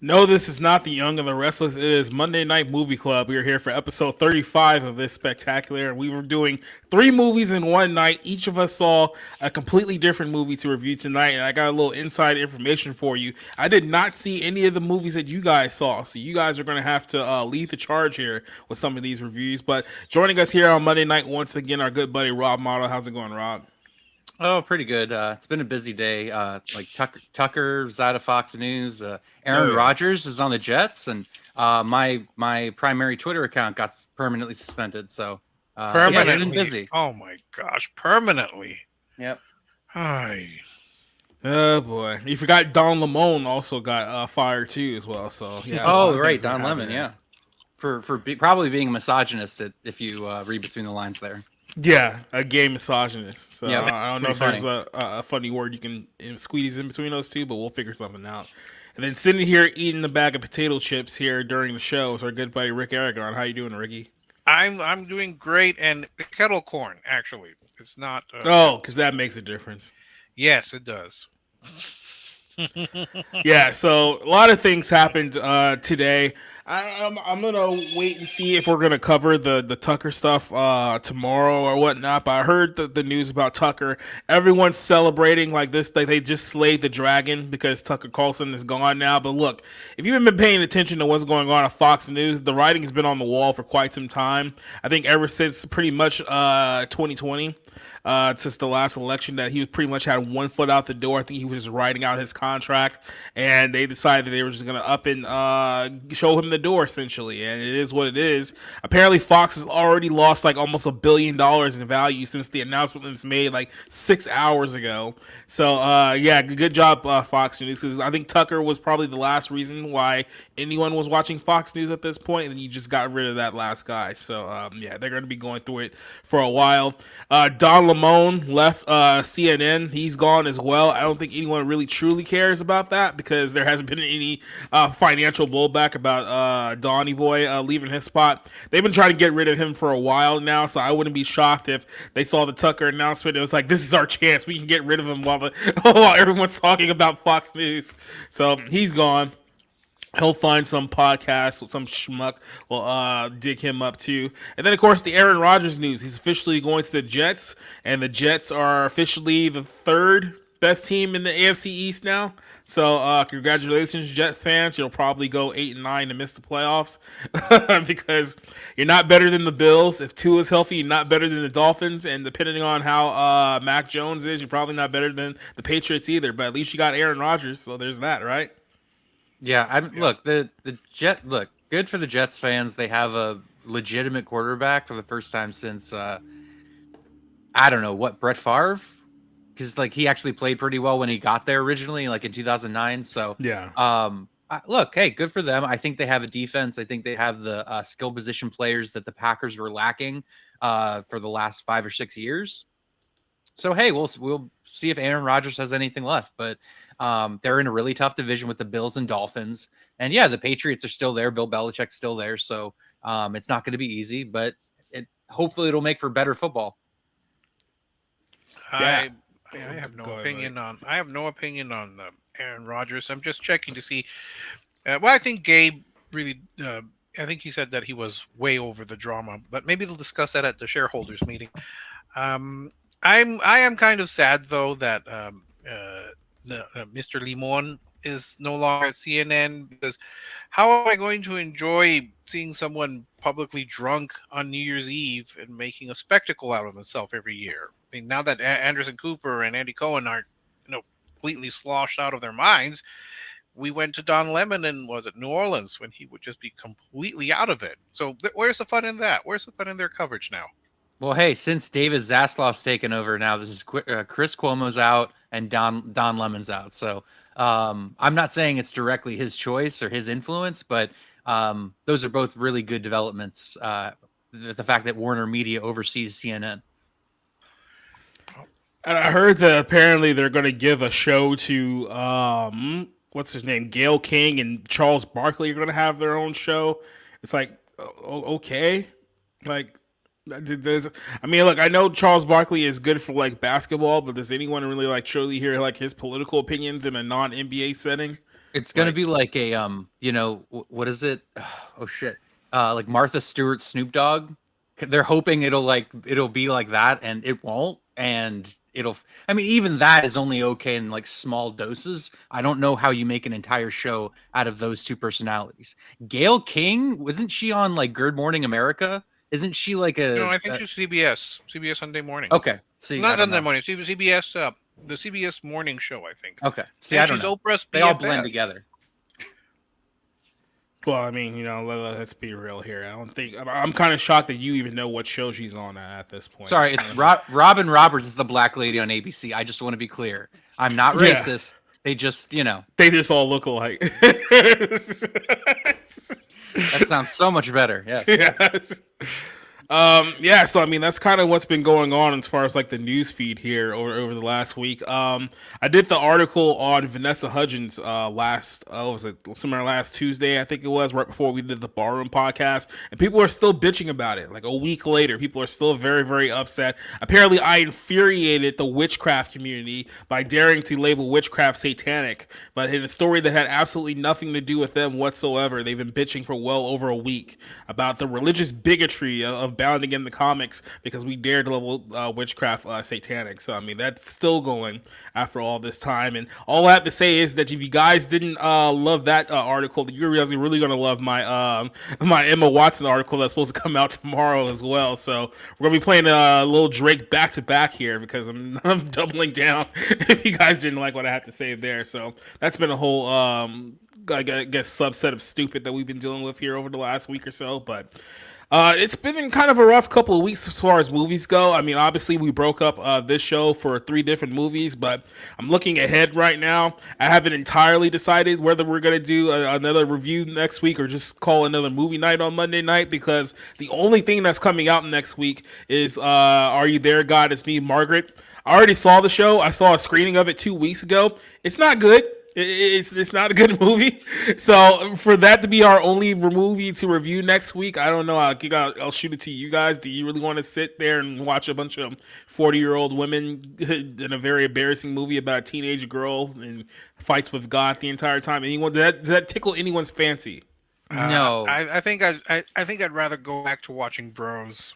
No, this is not The Young and the Restless. It is Monday Night Movie Club. We are here for episode 35 of this spectacular. We were doing three movies in one night. Each of us saw a completely different movie to review tonight, and I got a little inside information for you. I did not see any of the movies that you guys saw, so you guys are going to have to lead the charge here with some of these reviews. But joining us here on Monday night once again, our good buddy Rob Model. How's it going, Rob? Oh, pretty good. It's been a busy day. Like Tucker's out of Fox News. Aaron Rodgers is on the Jets, and my primary Twitter account got permanently suspended. So permanently, yeah, been busy. Oh my gosh, permanently. Yep. Hi. Oh boy, you forgot Don Lemon also got fired too as well. So yeah. Oh right, Don Lemon. Yeah. For probably being a misogynist, if you read between the lines there. Yeah, a gay misogynist. So yeah, I don't know if there's a funny word you can squeeze in between those two, but we'll figure something out. And then sitting here eating a bag of potato chips here during the show is our good buddy Rick Aragon. How you doing, Ricky? I'm doing great, and kettle corn actually. It's not. Because that makes a difference. Yes, it does. Yeah, so a lot of things happened today. I'm gonna wait and see if we're gonna cover the Tucker stuff tomorrow or whatnot. But I heard the news about Tucker. Everyone's celebrating like this, like they just slayed the dragon because Tucker Carlson is gone now. But look, if you've been paying attention to what's going on at Fox News, the writing has been on the wall for quite some time. I think ever since pretty much 2020. Since the last election, that he was pretty much had one foot out the door. I think he was just writing out his contract, and they decided they were just going to up and show him the door, essentially. And it is what it is. Apparently, Fox has already lost like almost $1 billion in value since the announcement was made like 6 hours ago. So, yeah, good job, Fox News. Because I think Tucker was probably the last reason why anyone was watching Fox News at this point, and you just got rid of that last guy. So, yeah, they're going to be going through it for a while. Don Lemon left CNN. He's gone as well. I don't think anyone really truly cares about that because there hasn't been any financial blowback about Donnie Boy leaving his spot. They've been trying to get rid of him for a while now, so I wouldn't be shocked if they saw the Tucker announcement. It was like, this is our chance. We can get rid of him while everyone's talking about Fox News. So he's gone. He'll find some podcast with some schmuck. Will dig him up too. And then, of course, the Aaron Rodgers news. He's officially going to the Jets, and the Jets are officially the third best team in the AFC East now. So, congratulations, Jets fans. You'll probably go 8-9 and miss the playoffs because you're not better than the Bills. If Tua is healthy, you're not better than the Dolphins. And depending on how Mac Jones is, you're probably not better than the Patriots either. But at least you got Aaron Rodgers, so there's that, right? Yeah, look, the good for the Jets fans. They have a legitimate quarterback for the first time since I don't know what, Brett Favre, because like he actually played pretty well when he got there originally, like in 2009. So yeah, look, hey, good for them. I think they have a defense. I think they have the skill position players that the Packers were lacking for the last 5 or 6 years. So hey, we'll see if Aaron Rodgers has anything left, but they're in a really tough division with the Bills and Dolphins, and yeah, the Patriots are still there. Bill Belichick's still there, so it's not going to be easy, but hopefully it'll make for better football. I have no opinion on. I have no opinion on Aaron Rodgers. I'm just checking to see. Well, I think Gabe really. I think he said that he was way over the drama, but maybe they'll discuss that at the shareholders meeting. I am kind of sad though that Mr. Limon is no longer at CNN, because how am I going to enjoy seeing someone publicly drunk on New Year's Eve and making a spectacle out of himself every year? I mean, now that Anderson Cooper and Andy Cohen aren't completely sloshed out of their minds, we went to Don Lemon and was it New Orleans when he would just be completely out of it. So where's the fun in that? Where's the fun in their coverage now? Well, hey, since David Zaslav's taken over now, this is Chris Cuomo's out and Don Lemon's out. So I'm not saying it's directly his choice or his influence, but those are both really good developments. The fact that Warner Media oversees CNN. And I heard that apparently they're going to give a show to what's his name, Gayle King and Charles Barkley are going to have their own show. It's like, okay, like. I mean, look, I know Charles Barkley is good for like basketball, but does anyone really like truly hear like his political opinions in a non-NBA setting? It's gonna Like, be like a what is it? Oh shit, like Martha Stewart, Snoop Dogg. They're hoping it'll be like that, and it won't. And it'll. I mean, even that is only okay in like small doses. I don't know how you make an entire show out of those two personalities. Gail King, wasn't she on like Good Morning America? Isn't she like No, a, I think it's CBS Sunday morning. okay? See, I Not don't Sunday know. morning. CBS, the CBS morning show, I think. Okay, see, And I don't she's know. Oprah's They all blend BFF. together. well, I mean, let's be real here. I don't think I'm kind of shocked that you even know what show she's on at this point. Sorry, it's Robin Roberts is the black lady on ABC. I just want to be clear. I'm not Yeah. racist. They just, They just all look alike. that sounds so much better. Yes. Yes. Yeah, so I mean that's kind of what's been going on as far as like the news feed here over the last week. I did the article on Vanessa Hudgens last was it somewhere last Tuesday, I think it was, right before we did the Barroom podcast, and people are still bitching about it. Like a week later, people are still very, very upset. Apparently I infuriated the witchcraft community by daring to label witchcraft satanic, but in a story that had absolutely nothing to do with them whatsoever. They've been bitching for well over a week about the religious bigotry of bounding in the comics because we dared to label witchcraft satanic. So I mean that's still going after all this time. And all I have to say is that if you guys didn't love that article, then you're really gonna love my my Emma Watson article that's supposed to come out tomorrow as well. So we're gonna be playing a little Drake back to back here because I'm doubling down. If you guys didn't like what I had to say there, so that's been a whole I guess subset of stupid that we've been dealing with here over the last week or so, but. It's been kind of a rough couple of weeks as far as movies go. I mean, obviously we broke up this show for 3 different movies, but I'm looking ahead right now. I haven't entirely decided whether we're going to do another review next week or just call another movie night on Monday night, because the only thing that's coming out next week is Are You There, God? It's Me, Margaret. I already saw the show. I saw a screening of it 2 weeks ago. It's not good. It's not a good movie. So for that to be our only movie to review next week, I don't know. I'll shoot it to you guys. Do you really want to sit there and watch a bunch of 40-year-old women in a very embarrassing movie about a teenage girl and fights with God the entire time? Does that tickle anyone's fancy? No. I think I'd rather go back to watching Bros.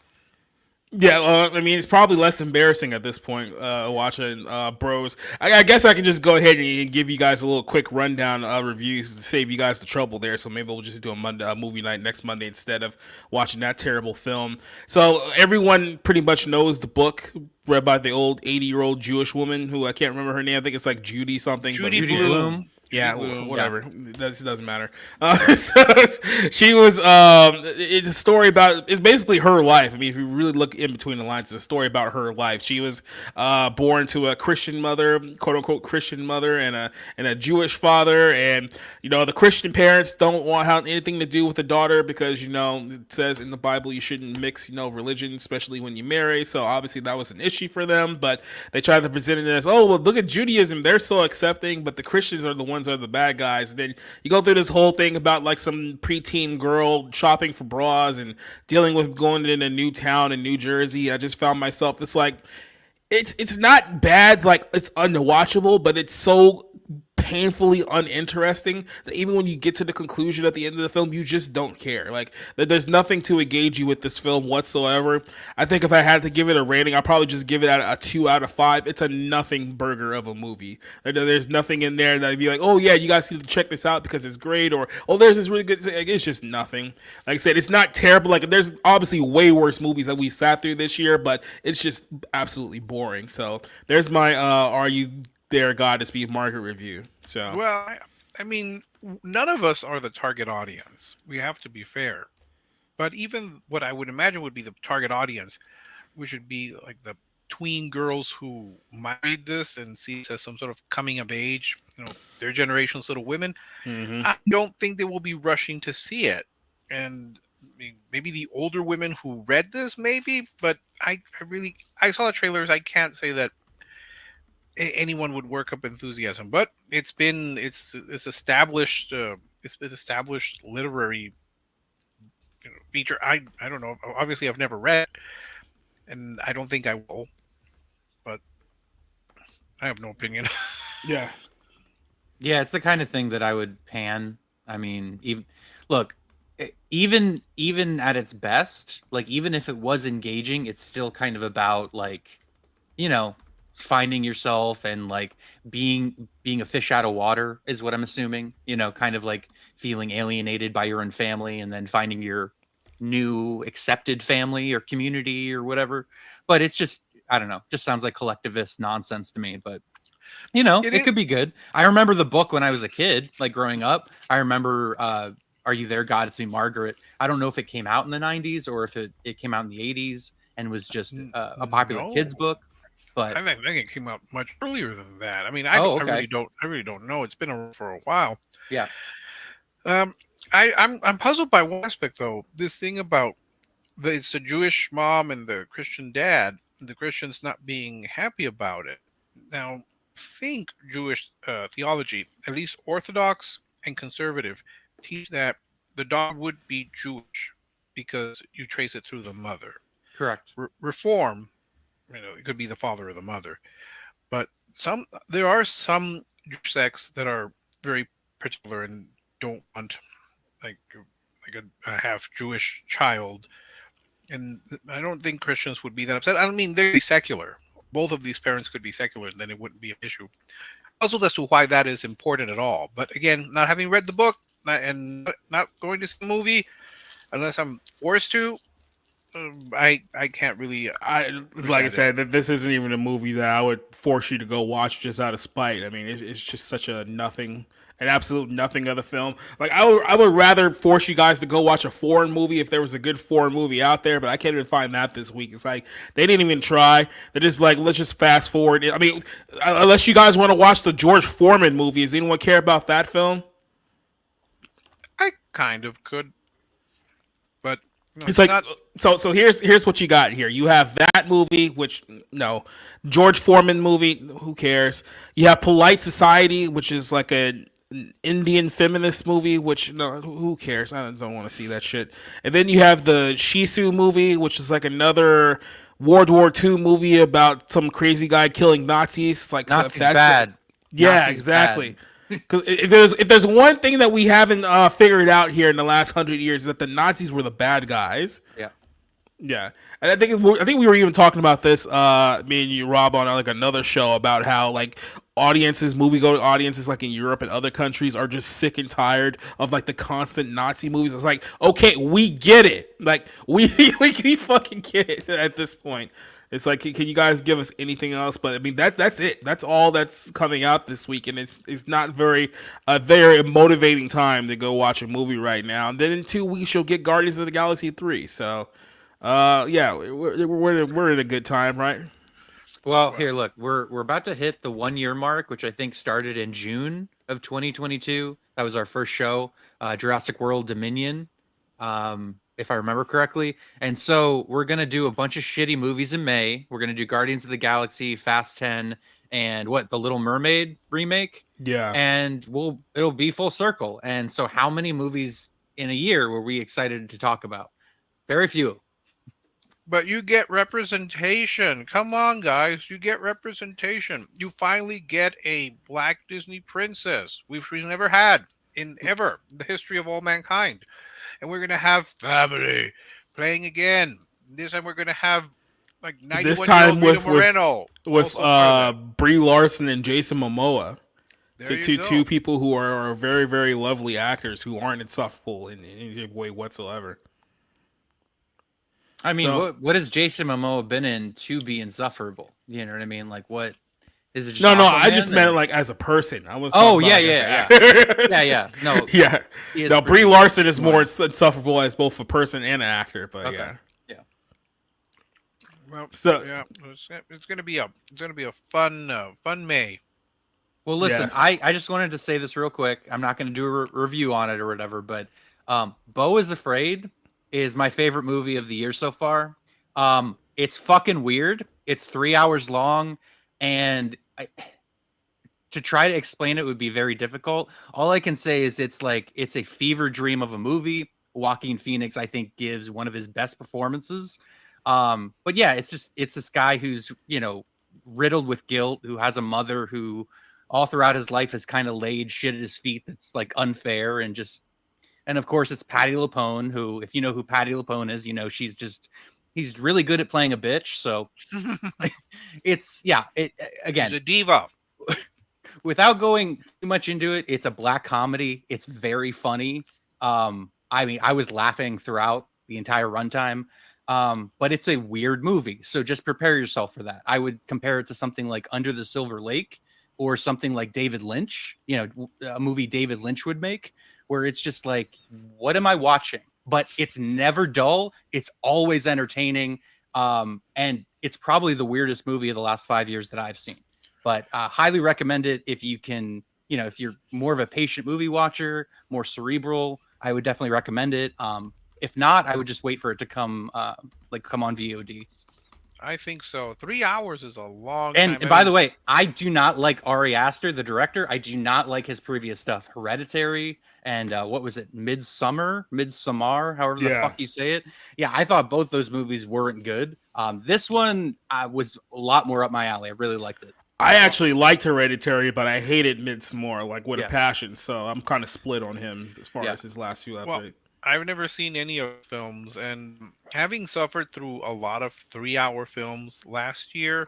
Yeah, I mean, it's probably less embarrassing at this point, watching Bros. I guess I can just go ahead and give you guys a little quick rundown reviews to save you guys the trouble there. So maybe we'll just do a movie night next Monday instead of watching that terrible film. So everyone pretty much knows the book read by the old 80-year-old Jewish woman who I can't remember her name. I think it's like Judy something. Judy Judy Bloom. Bloom. Yeah, Bloom, whatever. It doesn't matter. So she was. It's a story about. It's basically her life. I mean, if you really look in between the lines, it's a story about her life. She was born to a Christian mother, quote unquote Christian mother, and a Jewish father. And the Christian parents don't want anything to do with the daughter because it says in the Bible you shouldn't mix religion, especially when you marry. So obviously that was an issue for them. But they tried to present it as, oh well, look at Judaism, they're so accepting, but the Christians are the ones are the bad guys. And then you go through this whole thing about like some preteen girl shopping for bras and dealing with going in a new town in New Jersey. I just found myself, it's like it's not bad, like it's unwatchable, but it's so painfully uninteresting that even when you get to the conclusion at the end of the film, you just don't care. Like there's nothing to engage you with this film whatsoever. I think if I had to give it a rating, I'd probably just give it a 2 out of 5. It's a nothing burger of a movie. There's nothing in there that'd be like, oh yeah, you guys need to check this out because it's great, or oh there's this really good. It's just nothing. Like I said, it's not terrible. Like there's obviously way worse movies that we sat through this year, but it's just absolutely boring. So there's my Are You There, God? It's Me, Margaret review. So Well, I mean, none of us are the target audience. We have to be fair. But even what I would imagine would be the target audience, which would be like the tween girls who might read this and see it as some sort of coming of age, their generation's little women. I don't think they will be rushing to see it. And I mean, maybe the older women who read this, maybe, but I saw the trailers. I can't say that anyone would work up enthusiasm, but it's established literary feature. I don't know, obviously I've never read, and I don't think I will, but I have no opinion. yeah Yeah, it's the kind of thing that I would pan. I mean, look, even at its best, like even if it was engaging, it's still kind of about like, you know, finding yourself and like being a fish out of water is what I'm assuming. You know, kind of like feeling alienated by your own family and then finding your new accepted family or community or whatever. But it's just I don't know, just sounds like collectivist nonsense to me, but It it is. could be good. I remember the book when I was a kid, like growing up. I remember Are You There, God? It's Me, Margaret. I don't know if it came out in the 90s or if it came out in the 80s and was just a popular No, kids book. But I think it came out much earlier than that. I mean, oh, I okay. really don't know. It's been around for a while. Yeah. Um, I'm puzzled by one aspect though. This thing about it's the Jewish mom and the Christian dad. The Christians not being happy about it. Now, think Jewish theology, at least Orthodox and conservative, teach that the dog would be Jewish because you trace it through the mother. Correct. Reform, it could be the father or the mother. But there are some Jewish sects that are very particular and don't want like a half Jewish child, and I don't think Christians would be that upset. I don't mean they'd be secular. Both of these parents could be secular, and then it wouldn't be an issue. Puzzled as to why that is important at all. But again, not having read the book and not going to see the movie unless I'm forced to, I can't really. Like I said, that this isn't even a movie that I would force you to go watch just out of spite. I mean, it's just such a nothing, an absolute nothing of the film. Like I would rather force you guys to go watch a foreign movie if there was a good foreign movie out there, but I can't even find that this week. It's like they didn't even try. They're just like, let's just fast forward. I mean, unless you guys want to watch the George Foreman movie, does anyone care about that film? I kind of could, but It's like not. so here's what you got here. You have that movie, which no, George Foreman movie, who cares? You have Polite Society, which is like an Indian feminist movie, which no, who cares? I don't want to see that shit. And then you have the Shisu movie, which is like another World War II movie about some crazy guy killing Nazis. It's like so Nazis bad. yeah, Nazis exactly. bad. Because if there's one thing that we haven't figured out here in the last 100 years is that the Nazis were the bad guys. Yeah. Yeah, and I think we were even talking about this, me and you, Rob, on like another show about how like audiences, movie-going audiences, like in Europe and other countries, are just sick and tired of like the constant Nazi movies. It's like, okay, we get it, like we we fucking get it at this point. It's like, can you guys give us anything else? But I mean, that's it. That's all that's coming out this week, and it's not a very motivating time to go watch a movie right now. And then in 2 weeks, you'll get Guardians of the Galaxy 3. So. Yeah, we're in a good time, right? Well, here, look, we're about to hit the 1 year mark, which I think started in June of 2022. That was our first show, Jurassic World Dominion, if I remember correctly. And so we're gonna do a bunch of shitty movies in May. We're gonna do Guardians of the Galaxy, Fast 10, and the Little Mermaid remake. Yeah. And it'll be full circle. And so, how many movies in a year were we excited to talk about? Very few. But you get representation. Come on, guys. You get representation. You finally get a black Disney princess, which we've never had in the history of all mankind. And we're going to have family playing again. This time we're going to have like 91 This time Rita Moreno. with Brie Larson and Jason Momoa. There To you go. two people who are very, very lovely actors who aren't insufferable in any way whatsoever. I mean, So- what has Jason Momoa been in to be insufferable? You know what I mean? Like, what is it? Just No, I Aquaman just or- meant like as a person. I was. Oh, talking yeah, about, like, yeah, as an actor. yeah. No, Yeah. he is No, pretty Brie Larson is more smart. insufferable as both a person and an actor. But Okay. yeah. Well, So- yeah, it's going to be a fun May. Well, listen, Yes. I just wanted to say this real quick. I'm not going to do a review on it or whatever, but Beau is Afraid is my favorite movie of the year so far. It's fucking weird. It's 3 hours long, and to try to explain it would be very difficult. All I can say is it's a fever dream of a movie. Joaquin Phoenix, I think, gives one of his best performances. But yeah, it's this guy who's riddled with guilt, who has a mother who all throughout his life has kind of laid shit at his feet that's like unfair and just. And of course, it's Patti LuPone, who, if you know who Patti LuPone is, you know he's really good at playing a bitch. So again, She's a diva. without going too much into it, it's a black comedy. It's very funny. I mean, I was laughing throughout the entire runtime. But it's a weird movie, so just prepare yourself for that. I would compare it to something like Under the Silver Lake or something like David Lynch, a movie David Lynch would make, where it's just like, what am I watching? But it's never dull. It's always entertaining. And it's probably the weirdest movie of the last 5 years that I've seen. But highly recommend it if you can, if you're more of a patient movie watcher, more cerebral, I would definitely recommend it. If not, I would just wait for it to come on VOD. I think so. 3 hours is a long time. time. And by the way, I do not like Ari Aster, the director. I do not like his previous stuff. Hereditary and what was it? Midsommar, however the fuck you say it. Yeah, I thought both those movies weren't good. This one was a lot more up my alley. I really liked it. I actually liked Hereditary, but I hated Midsommar like with a passion. So I'm kind of split on him as far as his last few episodes. I've never seen any of the films, and having suffered through a lot of 3-hour films last year,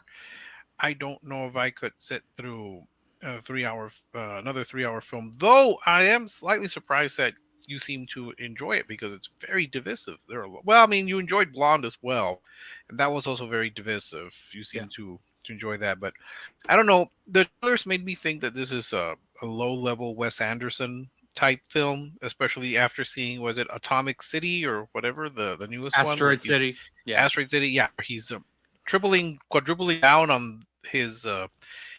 I don't know if I could sit through another 3-hour film. Though I am slightly surprised that you seem to enjoy it because it's very divisive. You enjoyed Blonde as well, and that was also very divisive. You seem to enjoy that, but I don't know. The trailers made me think that this is a low-level Wes Anderson type film, especially after seeing, was it Atomic City or whatever, the newest Asteroid City. Asteroid City. Yeah, he's quadrupling down on his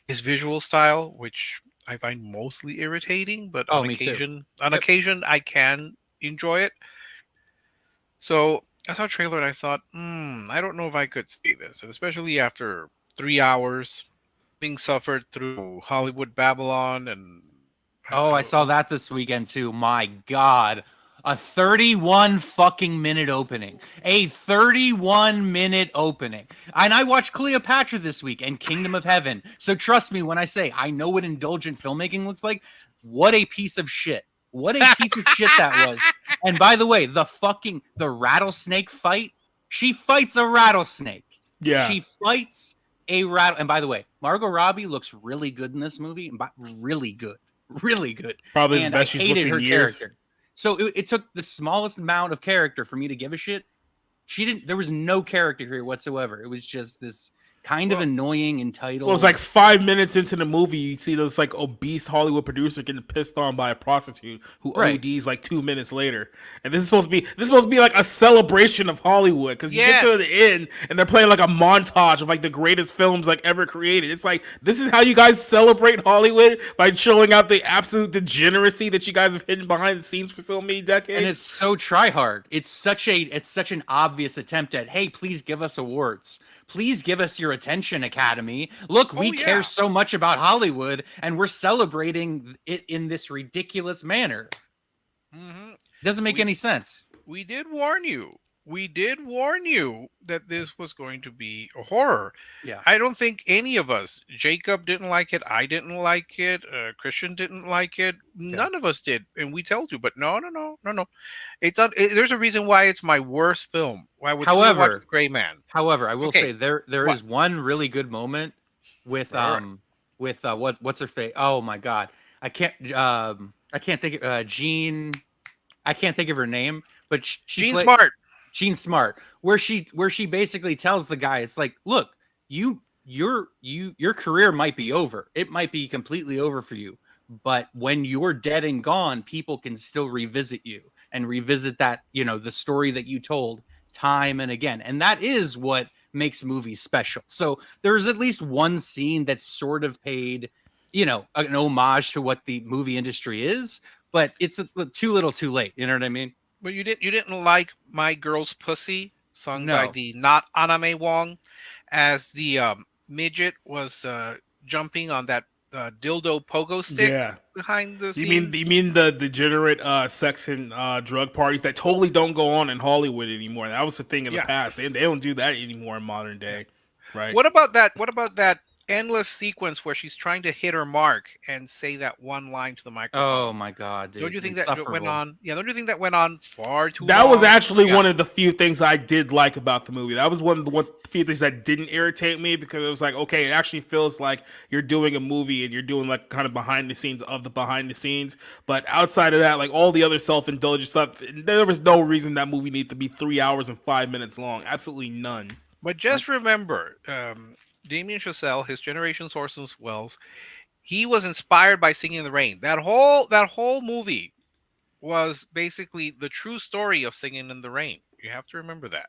visual style, which I find mostly irritating, but on occasion I can enjoy it. So I saw a trailer and I thought, I don't know if I could see this, and especially after 3 hours being suffered through Hollywood Babylon and I saw that this weekend too. My God. A 31 fucking minute opening. A 31-minute opening. And I watched Cleopatra this week and Kingdom of Heaven. So trust me when I say I know what indulgent filmmaking looks like. What a piece of shit. What a piece of shit that was. And by the way, the rattlesnake fight, she fights a rattlesnake. Yeah. She fights a rattle. And by the way, Margot Robbie looks really good in this movie. Really good. Really good. Probably the best she's looked in years. Character. So it took the smallest amount of character for me to give a shit. There was no character here whatsoever. It was just this kind of annoying entitled. Well, it was like 5 minutes into the movie, you see this like obese Hollywood producer getting pissed on by a prostitute who ODs like 2 minutes later. And this is supposed to be like a celebration of Hollywood, because you get to the end and they're playing like a montage of like the greatest films like ever created. It's like, this is how you guys celebrate Hollywood, by showing out the absolute degeneracy that you guys have hidden behind the scenes for so many decades. And it's so try hard. It's such an obvious attempt at, hey, please give us awards. Please give us your attention, Academy. Look, we care so much about Hollywood, and we're celebrating it in this ridiculous manner. Mm-hmm. Doesn't make any sense. We did warn you. We did warn you that this was going to be a horror. Yeah. I don't think any of us, Jacob didn't like it. I didn't like it. Christian didn't like it. None of us did. And we told you, but no. There's a reason why it's my worst film. Why I would still watch The Gray Man. However, I will say there is one really good moment with what's her face? Oh my God. I can't think of Jean. I can't think of her name, but Jean Smart, where she basically tells the guy, it's like, look, your career might be over. It might be completely over for you. But when you're dead and gone, people can still revisit you and revisit that, the story that you told time and again. And that is what makes movies special. So there's at least one scene that's sort of paid, an homage to what the movie industry is, but it's too little too late. You know what I mean? But you didn't like My Girl's Pussy, sung by the not Aname Wong, as the midget was jumping on that dildo pogo stick behind the scenes? You mean the degenerate sex and drug parties that totally don't go on in Hollywood anymore? That was the thing in the past. They don't do that anymore in modern day, right? What about that endless sequence where she's trying to hit her mark and say that one line to the microphone. Oh my god, dude! Don't you think that went Insufferable. on? Yeah, don't you think that went on far too That long? was actually Yeah. one of the few things I did like about the movie. That was one of the few things that didn't irritate me because it was like, okay, it actually feels like you're doing a movie and you're doing like kind of behind the scenes of the behind the scenes. But outside of that, like all the other self-indulgent stuff, there was no reason that movie needed to be 3 hours and 5 minutes long. Absolutely none. But just remember, Damien Chazelle, his Generation Orson Welles, he was inspired by Singing in the Rain. That whole movie was basically the true story of Singing in the Rain. You have to remember that.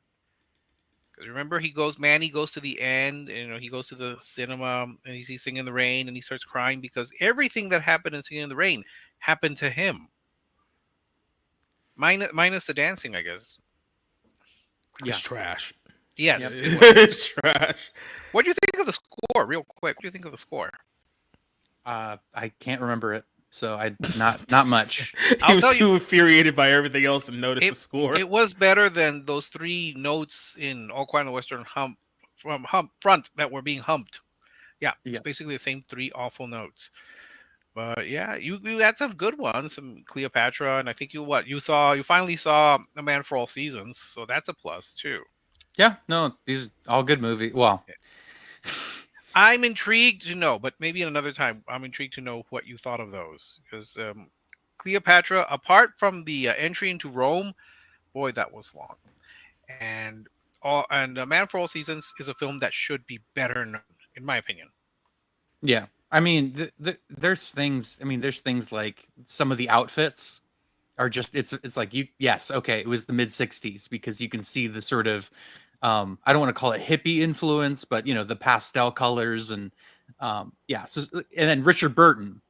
Because remember, Manny goes to the end, he goes to the cinema and he sees Singing in the Rain and he starts crying because everything that happened in Singing in the Rain happened to him. Minus the dancing, I guess. It's trash. Yes. Yep. It's trash. What do you think of the score, real quick? What do you think of the score? I can't remember it, so not much. He was too infuriated by everything else and noticed the score. It was better than those 3 notes in All Quiet on the Western Front that were being humped. Yeah, it's basically the same 3 awful notes. But yeah, you had some good ones, some Cleopatra, and I think you finally saw A Man for All Seasons, so that's a plus too. Yeah, no, these all good movies. Well, I'm intrigued to know, but maybe in another time, I'm intrigued to know what you thought of those. Because Cleopatra, apart from the entry into Rome, boy, that was long. And A Man for All Seasons is a film that should be better known, in my opinion. yeah. I mean, there's things. I mean, there's things like some of the outfits are just. It's like yes, okay, it was the mid '60s because you can see the sort of. I don't want to call it hippie influence, but the pastel colors and yeah. So and then Richard Burton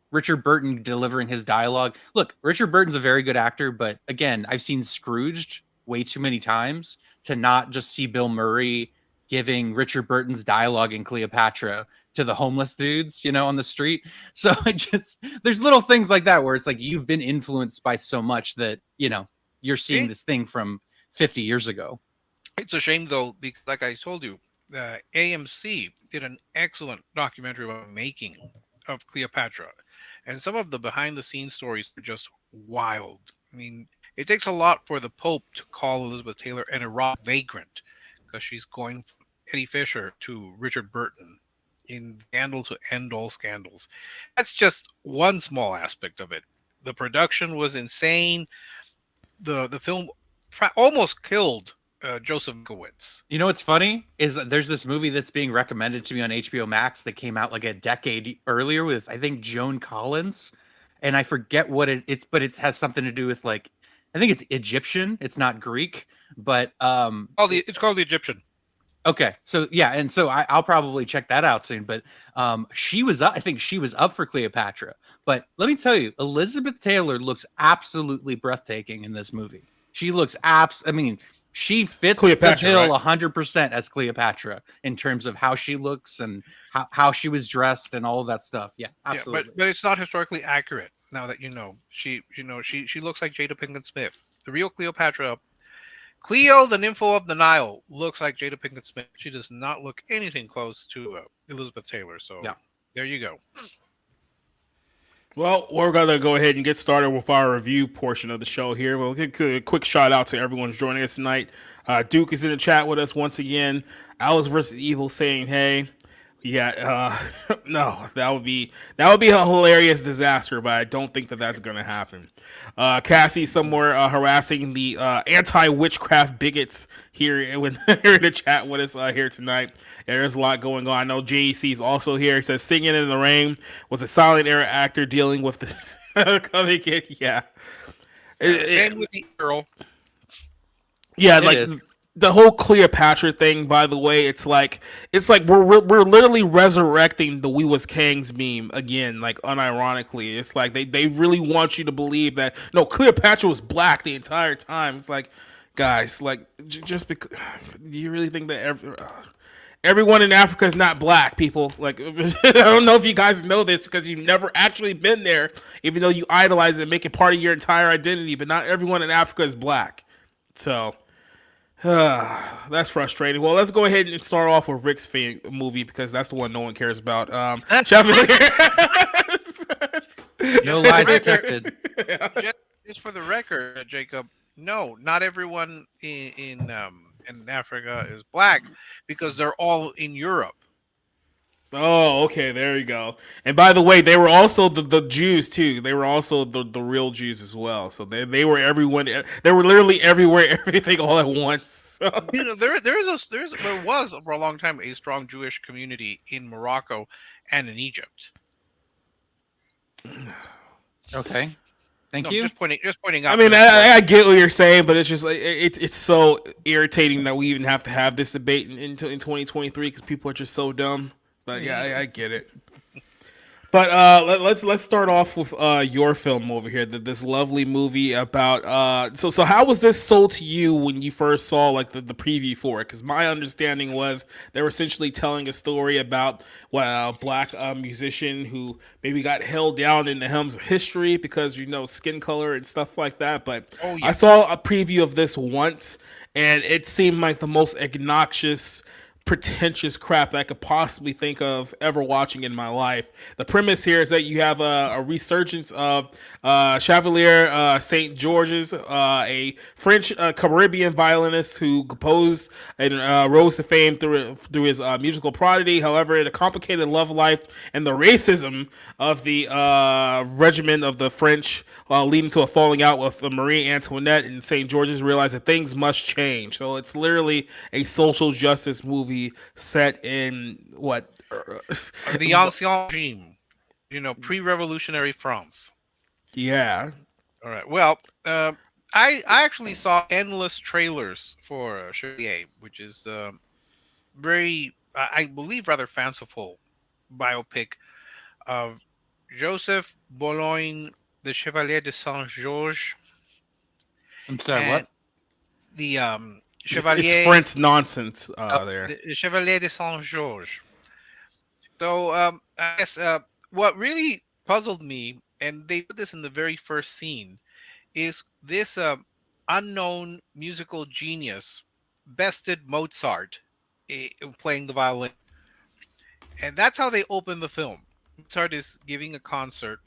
delivering his dialogue. Look, Richard Burton's a very good actor, but again, I've seen Scrooged way too many times to not just see Bill Murray giving Richard Burton's dialogue in Cleopatra to the homeless dudes, on the street. So there's little things like that where it's like you've been influenced by so much that you're seeing this thing from 50 years ago. It's a shame, though, because like I told you, AMC did an excellent documentary about the making of Cleopatra. And some of the behind-the-scenes stories are just wild. I mean, it takes a lot for the Pope to call Elizabeth Taylor an Iraq vagrant because she's going from Eddie Fisher to Richard Burton in scandal to end all scandals. That's just one small aspect of it. The production was insane. The film almost killed Joseph Gowitz. You know what's funny is that there's this movie that's being recommended to me on HBO Max that came out like a decade earlier with I think Joan Collins, and I forget what it's, but it has something to do with like I think it's Egyptian. It's not Greek, but it's called The Egyptian. Okay, so yeah, and so I'll probably check that out soon. But she was up. I think she was up for Cleopatra. But let me tell you, Elizabeth Taylor looks absolutely breathtaking in this movie. She looks I mean, she fits Cleopatra, the bill 100% as Cleopatra in terms of how she looks and how she was dressed and all of that stuff. Yeah, absolutely. Yeah, but it's not historically accurate. Now that she looks like Jada Pinkett Smith. The real Cleopatra. Cleo, the nympho of the Nile, looks like Jada Pinkett Smith. She does not look anything close to Elizabeth Taylor. So there you go. Well, we're going to go ahead and get started with our review portion of the show here. We'll give a quick shout out to everyone who's joining us tonight. Duke is in the chat with us once again. Alex versus Evil saying, hey. Yeah, no, that would be a hilarious disaster, but I don't think that that's going to happen. Cassie somewhere harassing the anti-witchcraft bigots here in the chat with us here tonight. Yeah, there's a lot going on. I know JEC is also here. He says Singing in the Rain was a silent era actor dealing with this. Yeah. Same with the Earl. Yeah, like the whole Cleopatra thing, by the way, it's like we're literally resurrecting the We Was Kangs meme again, like unironically. It's like they really want you to believe that no, Cleopatra was black the entire time. It's like, guys, like just because do you really think that everyone in Africa is not black, people? Like I don't know if you guys know this because you've never actually been there, even though you idolize it and make it part of your entire identity, but not everyone in Africa is black. So That's frustrating. Well, let's go ahead and start off with Rick's movie because that's the one no one cares about. Chevalier. No For the lies record, detected. just, just for the record, Jacob, no, not everyone in Africa is black because they're all in Europe. Oh, okay, there you go. And by the way, they were also the Jews too. They were also the real Jews as well. So they were everyone. They were literally everywhere, everything all at once. So You know, there was for a long time a strong Jewish community in Morocco and in Egypt. Okay. No, Thank I'm you. just pointing I out mean, to for I get what you're saying, but it's just like it's so irritating that we even have to have this debate in 2023 because people are just so dumb. But yeah, I get it. But let's start off with your film over here. This lovely movie about so how was this sold to you when you first saw like the preview for it? Because my understanding was they were essentially telling a story about a black musician who maybe got held down in the helms of history because skin color and stuff like that. But oh I yeah. saw a preview of this once, and it seemed like the most obnoxious pretentious crap I could possibly think of ever watching in my life. The premise here is that you have a resurgence of Chevalier St. George's, a French Caribbean violinist who composed and rose to fame through his musical prodigy. However, the complicated love life and the racism of the regiment of the French, leading to a falling out with Marie Antoinette and St. George's, realize that things must change. So it's literally a social justice movie set in what? The ancien regime, pre-revolutionary France. Yeah. All right. Well, I actually saw endless trailers for Chevalier, which is very, I believe, rather fanciful biopic of Joseph Boulogne, the Chevalier de Saint Georges, I'm sorry. and What? the It's Chevalier, French nonsense there. the Chevalier de Saint Georges. So I guess what really puzzled me, and they put this in the very first scene, is this unknown musical genius bested Mozart playing the violin. And that's how they open the film. Mozart is giving a concert,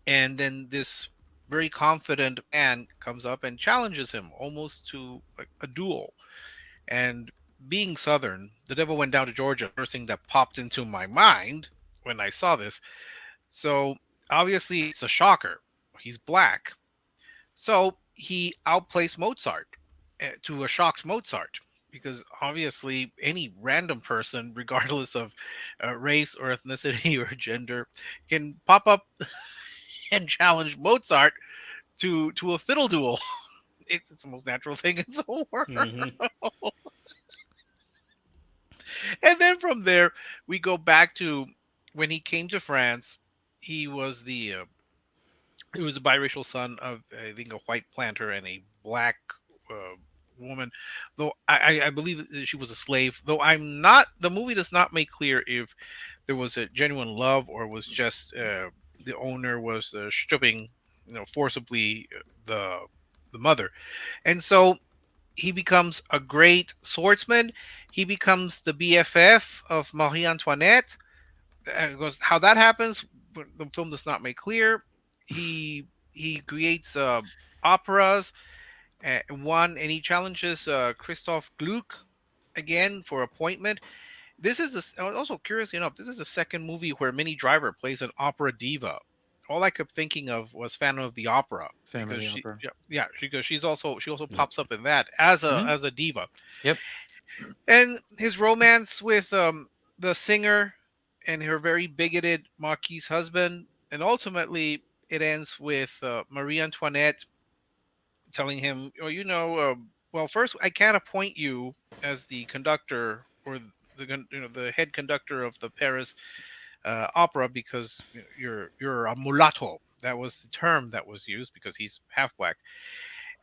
and then this very confident man comes up and challenges him almost to like a duel. And being Southern, the devil went down to Georgia. First thing that popped into my mind when I saw this. So obviously, it's a shocker. He's black. So he outplays Mozart to a shocks Mozart because obviously any random person, regardless of race or ethnicity or gender, can pop up and challenge Mozart to a fiddle duel. It's the most natural thing in the Mm-hmm. world. And then from there, we go back to when he came to France. He was he was a biracial son of I think a white planter and a black uh, woman. Though I believe that she was a slave. Though I'm not. The movie does not make clear if there was a genuine love or was just the owner was stripping, forcibly the mother, and so he becomes a great swordsman. He becomes the BFF of Marie Antoinette. And it goes how that happens. The film does not make clear. He creates operas, and he challenges Christoph Gluck again for appointment. This is also curious enough. This is the second movie where Minnie Driver plays an opera diva. All I kept thinking of was Phantom of the Opera Phantom of because the Opera. because she also pops up in that as a Mhm. as a diva. Yep. And his romance with the singer and her very bigoted Marquis husband, and ultimately it ends with Marie Antoinette telling him, "Oh, well, first I can't appoint you as the conductor or the head conductor of the Paris opera because you're a mulatto." That was the term that was used because he's half black.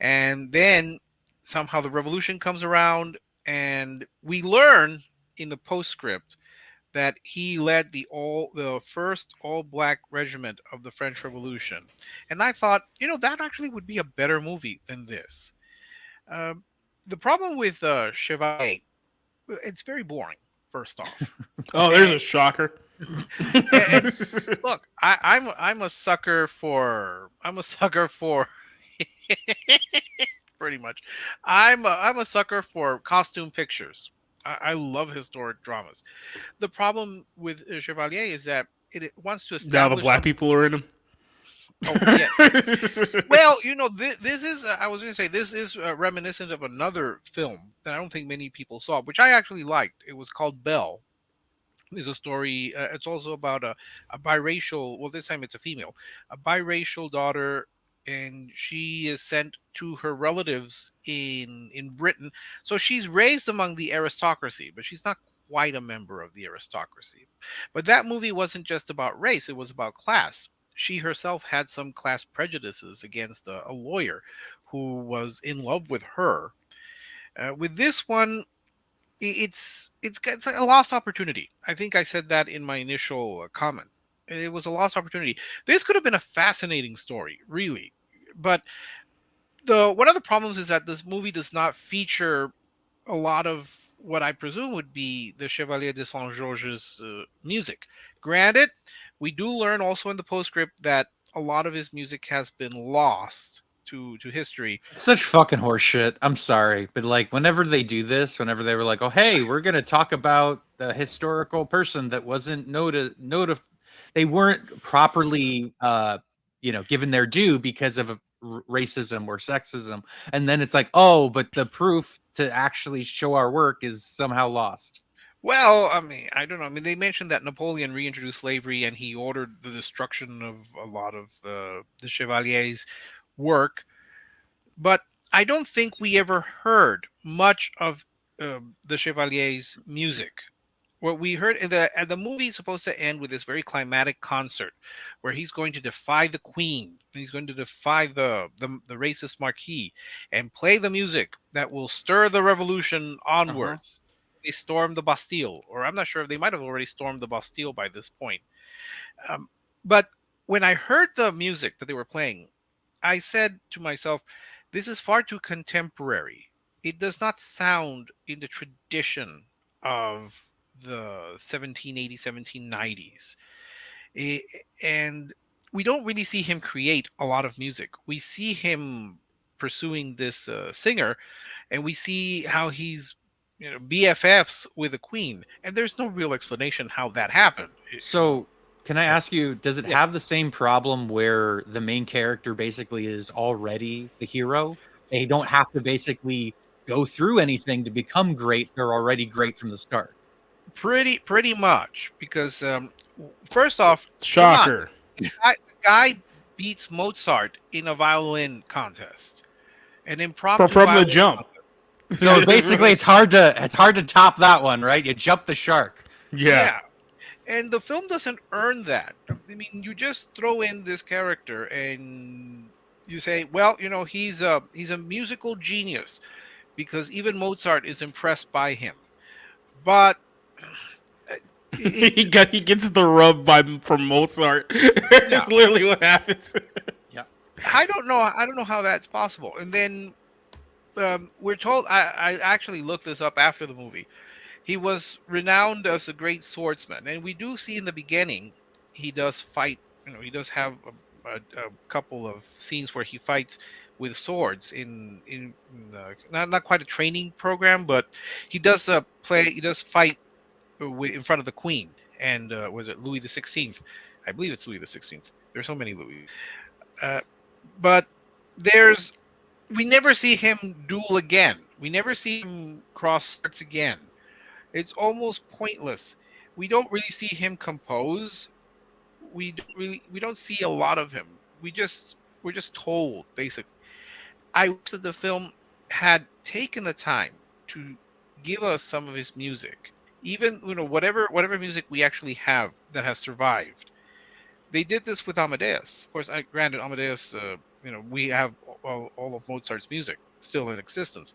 And then somehow the revolution comes around, and we learn in the postscript that he led the first all black regiment of the French Revolution. And I thought, that actually would be a better movie than this. Um, The problem with Chevalier, it's very boring. First off, Oh, there's a shocker. and look, I'm a sucker for pretty much. I'm a sucker for costume pictures. I love historic dramas. The problem with Chevalier is that it wants to Now the establish black some. people are in them. Oh yes. Well, this is. I was going to say this is reminiscent of another film that I don't think many people saw, which I actually liked. It was called Belle. Is a story. It's also about a biracial. Well, this time it's a female, a biracial daughter, and she is sent to her relatives in Britain. So she's raised among the aristocracy, but she's not quite a member of the aristocracy. But that movie wasn't just about race; it was about class. She herself had some class prejudices against a lawyer who was in love with her. With this one, it's a lost opportunity. I think I said that in my initial comment. It was a lost opportunity. This could have been a fascinating story, really, but the one of the problems is that this movie does not feature a lot of what I presume would be the Chevalier de Saint Georges music. Granted, we do learn also in the postscript that a lot of his music has been lost to history. Such fucking horseshit. I'm sorry, but like whenever they do this, whenever they were like, "Oh, hey, we're gonna talk about the historical person that wasn't they weren't properly, given their due because of racism or sexism," and then it's like, "Oh, but the proof to actually show our work is somehow lost." Well, I mean, I don't know. I mean, they mentioned that Napoleon reintroduced slavery and he ordered the destruction of a lot of the Chevalier's work, but I don't think we ever heard much of the Chevalier's music. What we heard in the movie is supposed to end with this very climatic concert where he's going to defy the queen, he's going to defy the racist marquis, and play the music that will stir the revolution Uh-huh. onwards. They storm the Bastille, or I'm not sure if they might have already stormed the Bastille by this point. But when I heard the music that they were playing, I said to myself, this is far too contemporary. It does not sound in the tradition of the 1780s, 1790s. And we don't really see him create a lot of music. We see him pursuing this singer, and we see how he's BFFs with the queen, and there's no real explanation how that happened. So, can I Yeah. ask you, does it Yes. have the same problem where the main character basically is already the hero? They don't have to basically go through anything to become great. They're already great from the start. Pretty much because first off, come on, Shocker. the guy beats Mozart in a violin contest, an From impromptu from the violin jump. contest. So basically, it's hard to top that one, right? You jump the shark. Yeah. Yeah, and the film doesn't earn that. I mean, you just throw in this character and you say, well, he's a musical genius because even Mozart is impressed by him. But it, He gets the rub from Mozart. yeah, It's literally what happens. Yeah. I don't know how that's possible. And then we're told. I actually looked this up after the movie. He was renowned as a great swordsman, and we do see in the beginning he does fight. He does have a couple of scenes where he fights with swords in not quite a training program, but he does play. He does fight in front of the Queen, and was it Louis the 16th? I believe it's Louis the 16th. There's so many Louis, uh, but there's we never see him duel again. We never see him cross swords again. It's almost pointless. We don't really see him compose. We don't see a lot of him. We're just told basically. I wish that the film had taken the time to give us some of his music. Even whatever music we actually have that has survived. They did this with Amadeus. Of course, granted Amadeus. We have all of Mozart's music still in existence,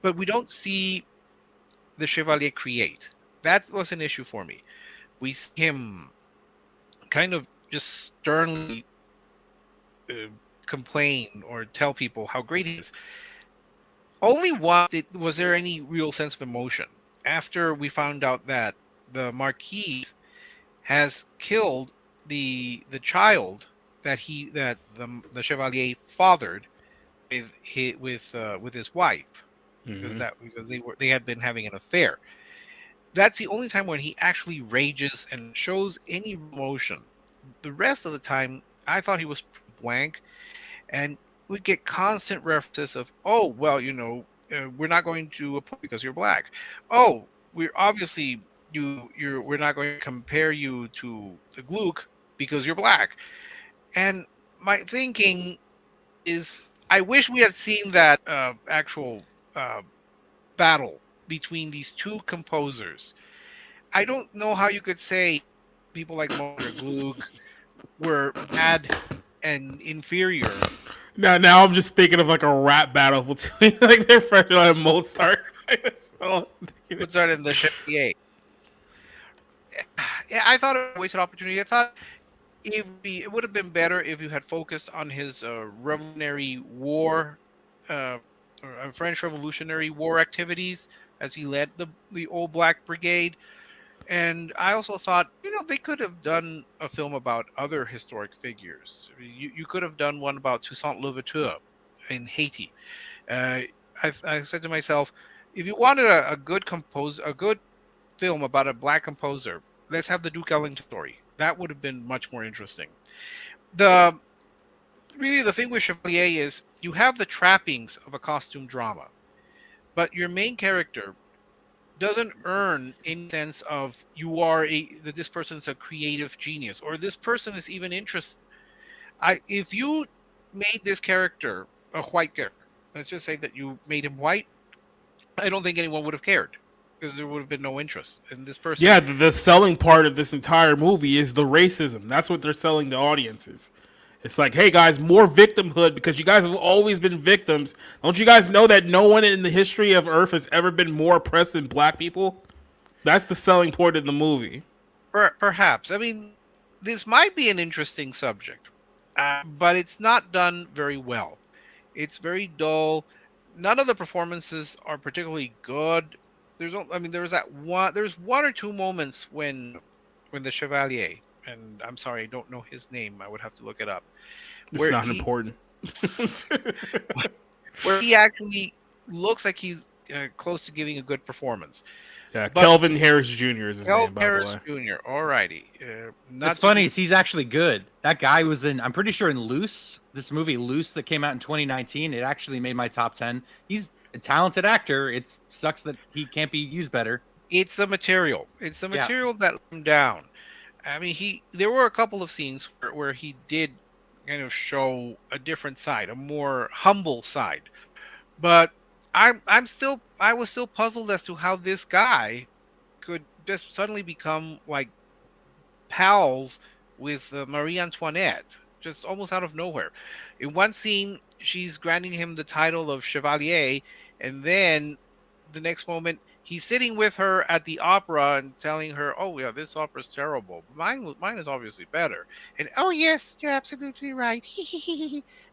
but we don't see the Chevalier create. That was an issue for me. We see him kind of just sternly uh, complain or tell people how great he is. only once was there any real sense of emotion after we found out that the Marquise has killed the child that the Chevalier fathered with his wife, Hmm. because they had been having an affair. That's the only time when he actually rages and shows any emotion. The rest of the time, I thought he was blank, and we get constant references of, oh well, we're not going to appoint because you're black. Oh, we're obviously we're not going to compare you to the Gluck because you're black. And my thinking is, I wish we had seen that actual uh, battle between these two composers. I don't know how you could say people like Mozart, Gluck were bad and inferior. Now I'm just thinking of like a rap battle between like their friend and Mozart. So, Mozart and the Chevalier. Yeah, I thought it was a wasted opportunity. I thought it would have been better if you had focused on his Revolutionary War, uh, French Revolutionary War activities as he led the Old Black Brigade. And I also thought, they could have done a film about other historic figures. I mean, you could have done one about Toussaint Louverture in Haiti. Uh, I said to myself, if you wanted a good film about a black composer, let's have the Duke Ellington story. That would have been much more interesting. The Really, the thing with Chevalier is you have the trappings of a costume drama, but your main character doesn't earn any sense of that this person's a creative genius or this person is even interested. If you made this character a white character, let's just say that you made him white, I don't think anyone would have cared because there would have been no interest in this person. yeah, the selling part of this entire movie is the racism. That's what they're selling the audiences. It's like, hey guys, more victimhood because you guys have always been victims. Don't you guys know that no one in the history of Earth has ever been more oppressed than black people? That's the selling point of the movie. Perhaps. I mean, this might be an interesting subject, but it's not done very well. It's very dull. None of the performances are particularly good. I mean, there was that one. There's one or two moments when the Chevalier, and I'm sorry, I don't know his name. I would have to look it up. It's Where not he important. where he actually looks like he's close to giving a good performance. Yeah, But Kelvin Harris Jr. is his El name, by the Harris way. Jr. Alrighty, not What's to funny be is he's actually good. That guy was in, I'm pretty sure in Loose, this movie Loose that came out in 2019. It actually made my top 10. He's a talented actor. It sucks that he can't be used better. It's the material. It's the Yeah. material that let him down. I mean, there were a couple of scenes where he did kind of show a different side, a more humble side. But I was still puzzled as to how this guy could just suddenly become like pals with Marie Antoinette, just almost out of nowhere. In one scene, she's granting him the title of Chevalier, and then the next moment, he's sitting with her at the opera and telling her, "Oh yeah, this opera's terrible. Mine is obviously better." And oh yes, you're absolutely right.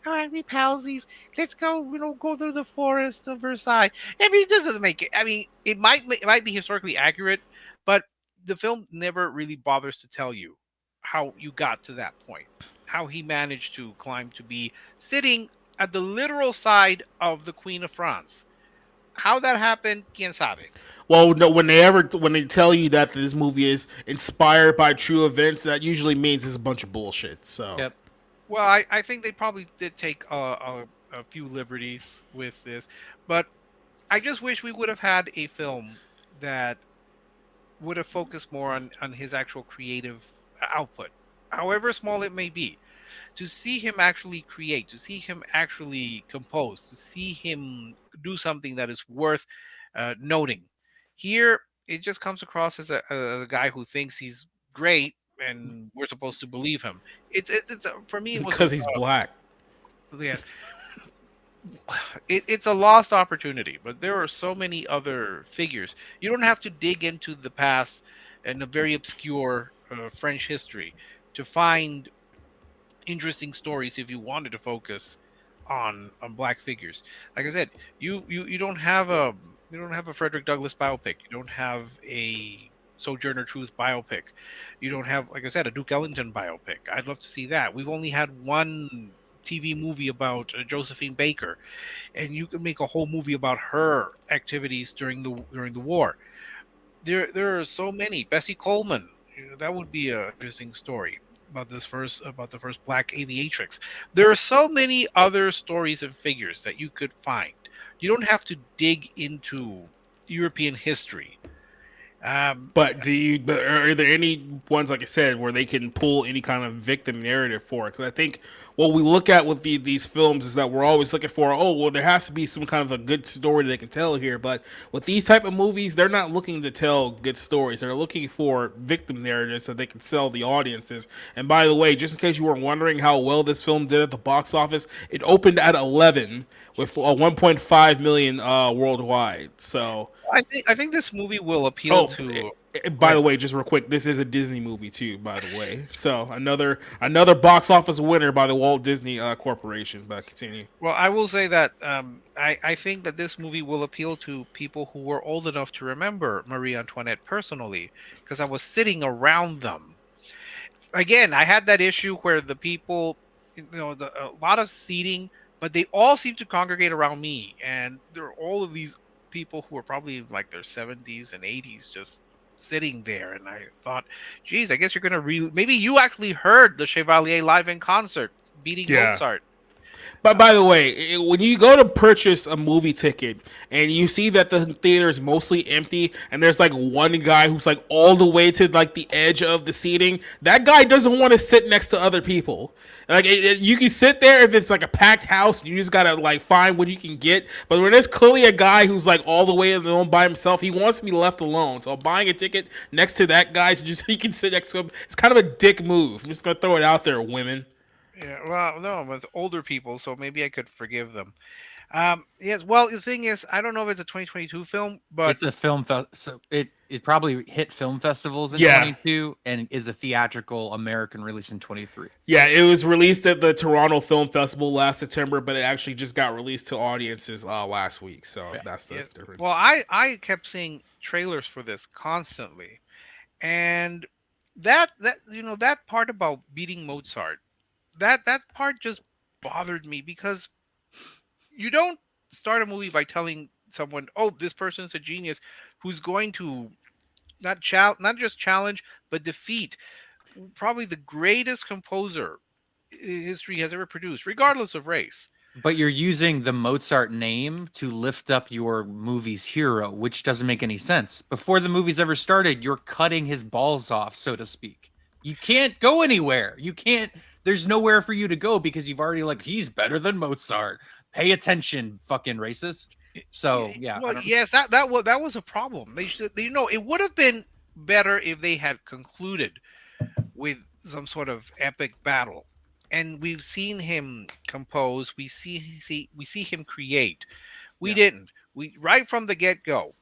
All right, we palsies. Let's go. Go through the forest of Versailles. I mean, this doesn't make it. I mean, it might be historically accurate, but the film never really bothers to tell you how you got to that point, how he managed to climb to be sitting at the literal side of the Queen of France. How that happened, quien sabe. Well, no, when they tell you that this movie is inspired by true events, that usually means it's a bunch of bullshit. So Yep. Well, I think they probably did take a few liberties with this, but I just wish we would have had a film that would have focused more on his actual creative output, however small it may be. To see him actually create, to see him actually compose, to see him do something that is worth noting. Here, it just comes across as a guy who thinks he's great, and we're supposed to believe him. For me, it was because he's black. yes, it's a lost opportunity. But there are so many other figures. You don't have to dig into the past and the very obscure French history to find interesting stories if you wanted to focus on black figures. Like I said, you don't have a Frederick Douglass biopic. You don't have a Sojourner Truth biopic. You don't have, like I said, a Duke Ellington biopic. I'd love to see that. We've only had one TV movie about Josephine Baker, and you can make a whole movie about her activities during the war. There are so many. Bessie Coleman, that would be an interesting story about the first black aviatrix. There are so many other stories and figures that you could find. You don't have to dig into European history. Um, But but are there any ones, like I said, where they can pull any kind of victim narrative for it? Because I think what we look at with these films is that we're always looking for, oh, well, there has to be some kind of a good story they can tell here. But with these type of movies, they're not looking to tell good stories. They're looking for victim narratives that they can sell the audiences. And by the way, just in case you were wondering how well this film did at the box office, it opened at 11 with 1.5 million worldwide. So. I think this movie will appeal Oh, to. by the way, just real quick, this is a Disney movie too. By the way, so another box office winner by the Walt Disney Corporation. But continue. Well, I will say that I think that this movie will appeal to people who were old enough to remember Marie Antoinette personally, because I was sitting around them. Again, I had that issue where the people, a lot of seating, but they all seem to congregate around me, and there are all of these people who are probably in like their 70s and 80s just sitting there, and I thought, geez, I guess you're gonna maybe you actually heard the Chevalier live in concert beating Yeah. Mozart. But by the way, when you go to purchase a movie ticket and you see that the theater is mostly empty and there's like one guy who's like all the way to like the edge of the seating, that guy doesn't want to sit next to other people. Like you can sit there if it's like a packed house, you just gotta like find what you can get. But when there's clearly a guy who's like all the way alone by himself, he wants to be left alone. So buying a ticket next to that guy so just he can sit next to him, it's kind of a dick move. I'm just gonna throw it out there, women. Yeah, well, no, it's older people, so maybe I could forgive them. Yes, well, the thing is, I don't know if it's a 2022 film, but It's a so it probably hit film festivals in Yeah. 22 and is a theatrical American release in 23. Yeah, it was released at the Toronto Film Festival last September, but it actually just got released to audiences last week. So that's the yes. difference. Well, I kept seeing trailers for this constantly, and that part about beating Mozart, that part just bothered me because you don't start a movie by telling someone, "Oh, this person's a genius," who's going to not just challenge but defeat probably the greatest composer history has ever produced, regardless of race. But you're using the Mozart name to lift up your movie's hero, which doesn't make any sense. Before the movie's ever started, you're cutting his balls off, so to speak. You can't go anywhere. You can't, there's nowhere for you to go because you've already like, he's better than Mozart. Pay attention, fucking racist. So yeah. Well, yes, that was a problem. They should, it would have been better if they had concluded with some sort of epic battle. And we've seen him compose. We see him create. We Yeah. didn't. We right from the get go.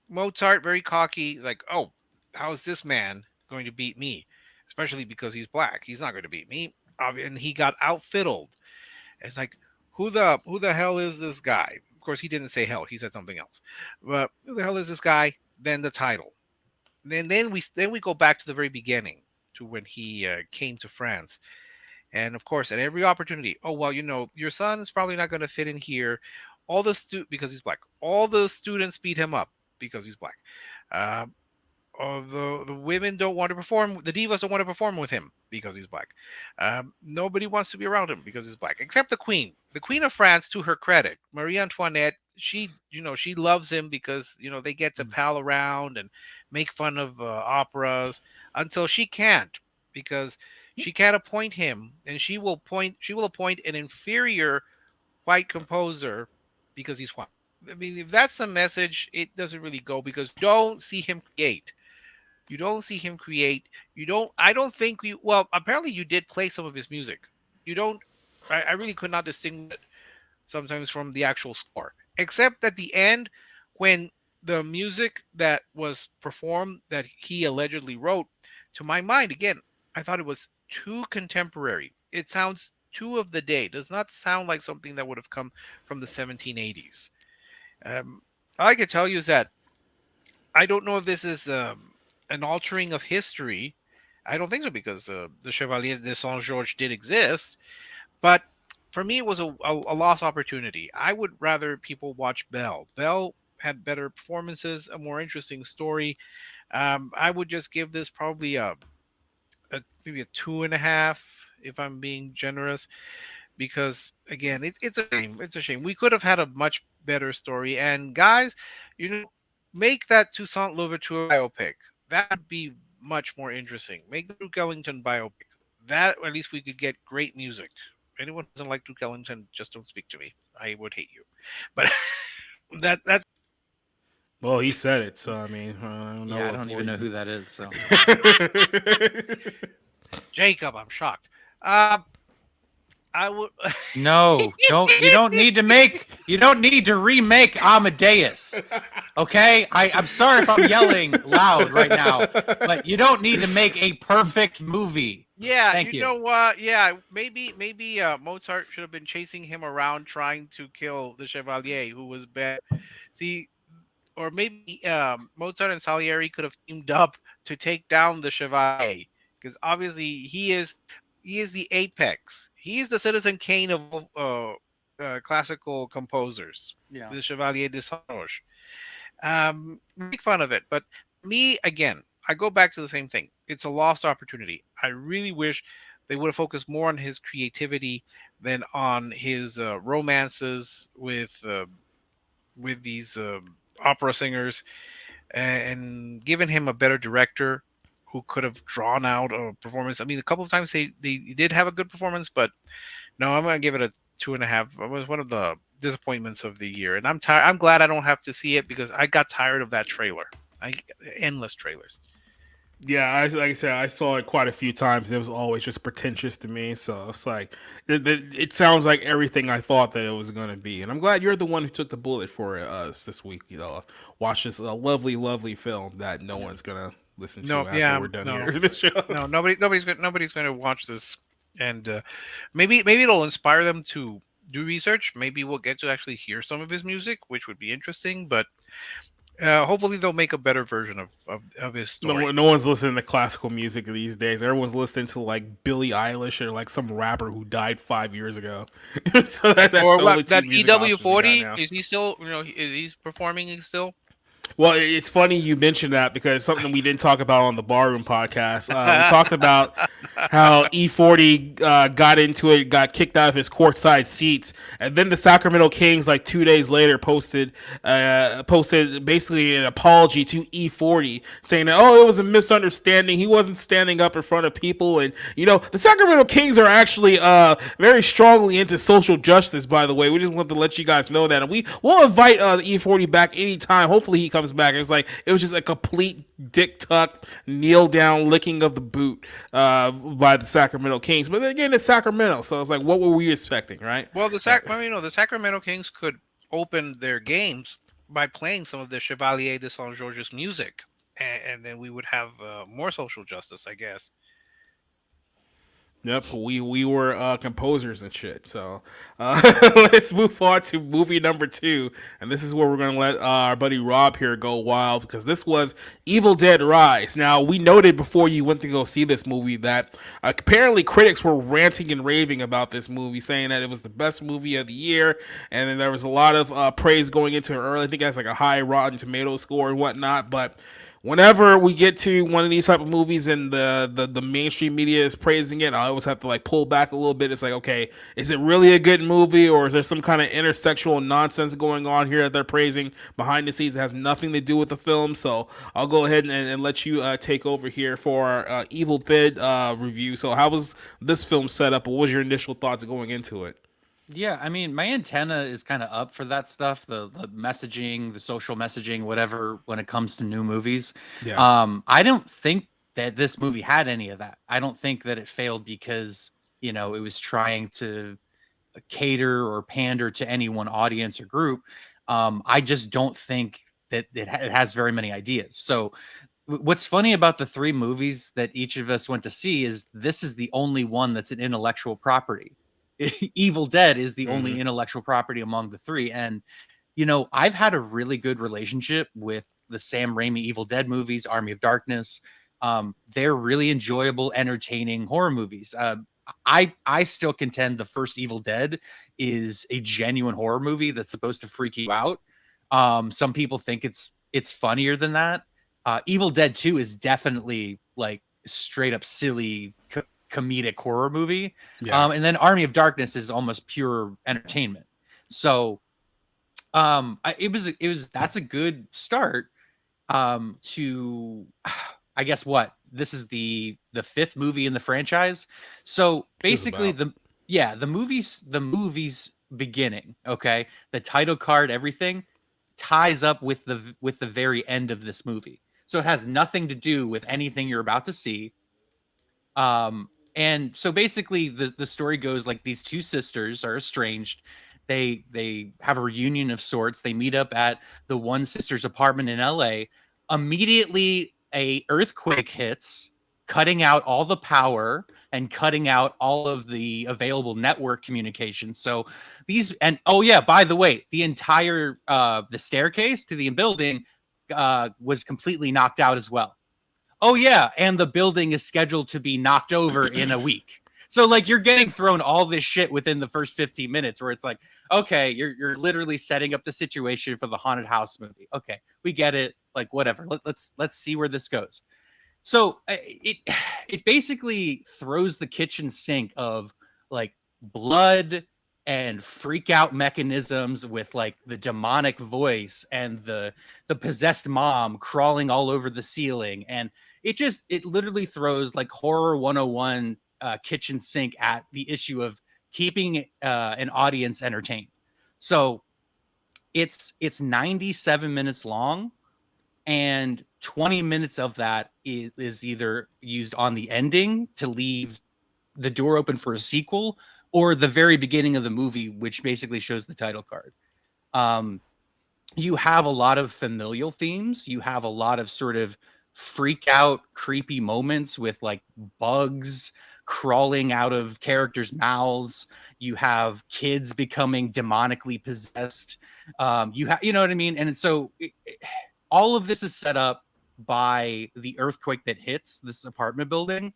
Mozart very cocky, like, oh, how is this man going to beat me? Especially because he's black. He's not going to beat me. And he got outfiddled. It's like, who the hell is this guy? Of course, he didn't say hell. He said something else. But who the hell is this guy? Then the title. Then we go back to the very beginning, to when he came to France. And of course, at every opportunity, oh well, your son is probably not going to fit in here. Because he's black. All the students beat him up because he's black. Uh, the women don't want to perform. The divas don't want to perform with him because he's black. Nobody wants to be around him because he's black, except the queen. The queen of France, to her credit, Marie Antoinette. She loves him because they get to pal around and make fun of operas until she can't, because she can't appoint him, and she will appoint an inferior white composer because he's white. I mean, if that's the message, it doesn't really go, because you don't see him create. You don't see him create. You don't. I don't think we. Well, apparently you did play some of his music. You don't. I really could not distinguish it sometimes from the actual score, except at the end when the music that was performed that he allegedly wrote. To my mind, again, I thought it was too contemporary. It sounds two of the day does not sound like something that would have come from the 1780s. All I can tell you is that I don't know if this is an altering of history. I don't think so because the Chevalier de Saint Georges did exist, but for me, it was a lost opportunity. I would rather people watch Belle. Belle had better performances, a more interesting story. I would just give this probably maybe a 2.5 if I'm being generous, because again, it's a shame. It's a shame. We could have had a much better story. And guys, make that Toussaint Louverture biopic. That would be much more interesting. Make the Duke Ellington biopic. That at least we could get great music. Anyone who doesn't like Duke Ellington, just don't speak to me. I would hate you. But that's Well, he said it, so I mean, I don't know. Yeah, I don't even know who that is. So Jacob. I'm shocked. I would. no, you don't need to remake Amadeus. Okay, I'm sorry if I'm yelling loud right now, but you don't need to make a perfect movie. Yeah, Thank you you. know what? Yeah, maybe Mozart should have been chasing him around trying to kill the Chevalier, who was bad. See, or maybe Mozart and Salieri could have teamed up to take down the Chevalier, because obviously he is the apex. He is the Citizen Kane of classical composers. Yeah. The Chevalier de Saint Georges. Make fun of it, but me again, I go back to the same thing. It's a lost opportunity. I really wish they would have focused more on his creativity than on his romances with these opera singers, and given him a better director who could have drawn out a performance. I mean, a couple of times they did have a good performance, but no, I'm gonna give it a 2.5. It was one of the disappointments of the year, and I'm tired. I'm glad I don't have to see it because I got tired of that trailer. Endless trailers. Yeah, like I said, I saw it quite a few times. It was always just pretentious to me. So it's like it sounds like everything I thought that it was going to be. And I'm glad you're the one who took the bullet for us this week. Watch this lovely, lovely film that no one's gonna listen to after we're done here. The show. No, nobody's going to watch this, and maybe it'll inspire them to do research. Maybe we'll get to actually hear some of his music, which would be interesting. But hopefully they'll make a better version of his story. No one's listening to classical music these days. Everyone's listening to like Billie Eilish or like some rapper who died 5 years ago. So that's Or the what? only two That music options we got EW40 now. is he still? Is he performing still? Well, it's funny you mentioned that because something we didn't talk about on the Barroom podcast. We talked about how E40 got into it, got kicked out of his courtside seats, and then the Sacramento Kings, like 2 days later, posted basically an apology to E40, saying that it was a misunderstanding. He wasn't standing up in front of people, and the Sacramento Kings are actually very strongly into social justice. By the way, we just want to let you guys know that, and we'll invite E40 back anytime. Hopefully, he comes back. It was just a complete dick tuck, kneel down, licking of the boot by the Sacramento Kings. But then again, it's Sacramento, so it's like, what were we expecting, right? Well, the Sacramento Kings could open their games by playing some of the Chevalier de Saint Georges music, and then we would have more social justice, I guess. Yep, we were composers and shit. So let's move on to movie number 2, and this is where we're gonna let our buddy Rob here go wild because this was Evil Dead Rise. Now we noted before you went to go see this movie that apparently critics were ranting and raving about this movie, saying that it was the best movie of the year, and then there was a lot of praise going into it early. I think it has like a high Rotten Tomato score and whatnot, but whenever we get to one of these type of movies and the mainstream media is praising it, I always have to like pull back a little bit. It's like, okay, is it really a good movie, or is there some kind of intersexual nonsense going on here that they're praising behind the scenes that has nothing to do with the film? So I'll go ahead and let you take over here for our Evil Dead review. So how was this film set up? What was your initial thoughts going into it? Yeah, I mean, my antenna is kind of up for that stuff, the messaging, the social messaging, whatever, when it comes to new movies. Yeah. I don't think that this movie had any of that. I don't think that it failed because, it was trying to cater or pander to any one audience or group. I just don't think that it has very many ideas. So what's funny about the 3 movies that each of us went to see is this is the only one that's an intellectual property. Evil Dead is the only intellectual property among the three. And, I've had a really good relationship with the Sam Raimi Evil Dead movies, Army of Darkness. They're really enjoyable, entertaining horror movies. I still contend the first Evil Dead is a genuine horror movie that's supposed to freak you out. Some people think it's funnier than that. Evil Dead 2 is definitely like straight up silly comedic horror movie. Yeah. And then Army of Darkness is almost pure entertainment. So that's a good start to, I guess this is the fifth movie in the franchise. So basically the movie's beginning, okay, the title card, everything ties up with the very end of this movie. So it has nothing to do with anything you're about to see. And so basically the story goes like these two sisters are estranged. They have a reunion of sorts. They meet up at the one sister's apartment in LA. Immediately a earthquake hits, cutting out all the power and cutting out all of the available network communication. So by the way, the entire the staircase to the building was completely knocked out as well. Oh yeah, and the building is scheduled to be knocked over in a week. So like you're getting thrown all this shit within the first 15 minutes where it's like, okay, you're literally setting up the situation for the haunted house movie. Okay, we get it. Like whatever. Let's see where this goes. So it basically throws the kitchen sink of like blood and freak out mechanisms with like the demonic voice and the possessed mom crawling all over the ceiling. And it literally throws like horror 101 kitchen sink at the issue of keeping an audience entertained. So it's 97 minutes long, and 20 minutes of that is either used on the ending to leave the door open for a sequel, or the very beginning of the movie, which basically shows the title card. You have a lot of familial themes. You have a lot of sort of freak out, creepy moments with like bugs crawling out of characters' mouths. You have kids becoming demonically possessed. You know what I mean? And so all of this is set up by the earthquake that hits this apartment building.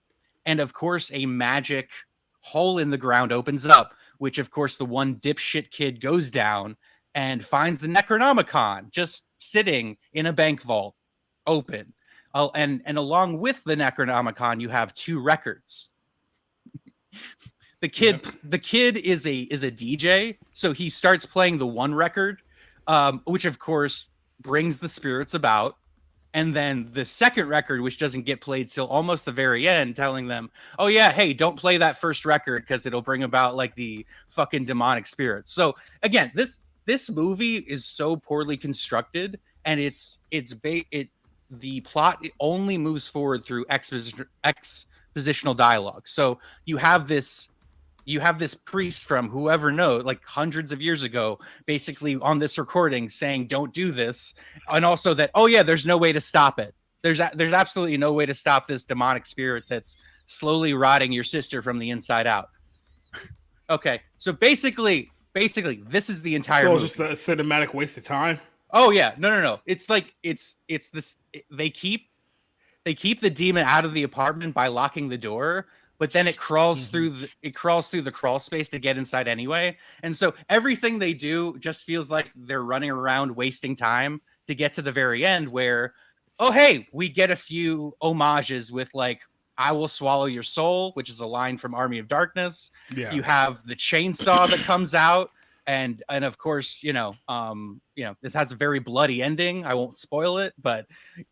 And of course, a magic hole in the ground opens up, which of course the one dipshit kid goes down and finds the Necronomicon just sitting in a bank vault open. And along with the Necronomicon, you have two records. The kid is a DJ, so he starts playing the one record, which of course brings the spirits about. And then the second record, which doesn't get played till almost the very end, telling them, oh yeah, hey, don't play that first record because it'll bring about like the fucking demonic spirits. So again, this movie is so poorly constructed, and the plot only moves forward through expositional dialogue. So you have this priest from whoever knows, like hundreds of years ago, basically on this recording saying, don't do this. And also that, oh yeah, there's no way to stop it. There's absolutely no way to stop this demonic spirit that's slowly rotting your sister from the inside out. Okay. So basically this is the entire movie. Just a cinematic waste of time. Oh yeah. No. It's like, it's this, they keep the demon out of the apartment by locking the door, but then it crawls through the crawl space to get inside anyway. And so everything they do just feels like they're running around wasting time to get to the very end where, oh, hey, we get a few homages with like, I will swallow your soul, which is a line from Army of Darkness. Yeah. You have the chainsaw that comes out. And of course, this has a very bloody ending. I won't spoil it, but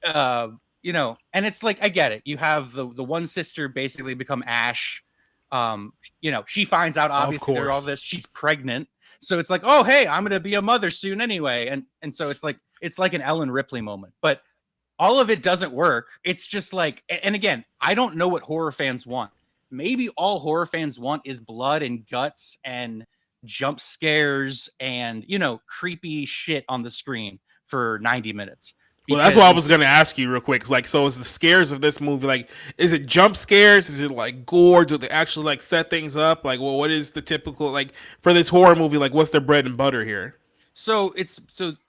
and it's like, I get it. You have the one sister basically become Ash. She finds out obviously through all this, she's pregnant. So it's like, oh, hey, I'm going to be a mother soon anyway. And so it's like an Ellen Ripley moment, but all of it doesn't work. It's just like, and again, I don't know what horror fans want. Maybe all horror fans want is blood and guts and jump scares and, creepy shit on the screen for 90 minutes. Well, that's what I was gonna ask you real quick. Like, so is the scares of this movie like, is it jump scares? Is it like gore? Do they actually like set things up? Like, well, what is the typical like for this horror movie? Like, what's their bread and butter here? So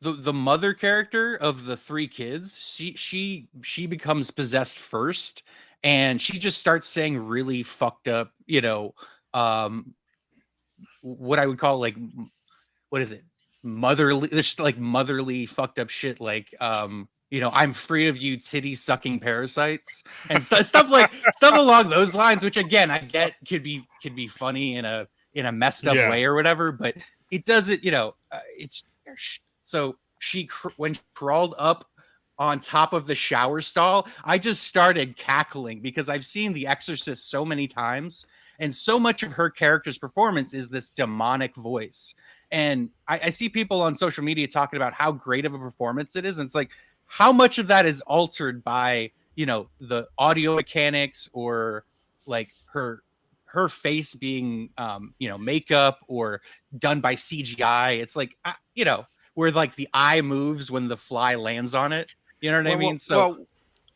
the mother character of the three kids, she becomes possessed first, and she just starts saying really fucked up, um, what I would call like, what is it, motherly, there's like motherly fucked up shit, like I'm free of you titty sucking parasites and stuff like stuff along those lines, which again I get could be funny in a messed up way or whatever, but it doesn't, it's so when she crawled up on top of the shower stall, I just started cackling because I've seen The Exorcist so many times, and so much of her character's performance is this demonic voice. And I see people on social media talking about how great of a performance it is. And it's like, how much of that is altered by, the audio mechanics, or like her face being, makeup, or done by CGI. It's like, where like the eye moves when the fly lands on it. You know what I mean? So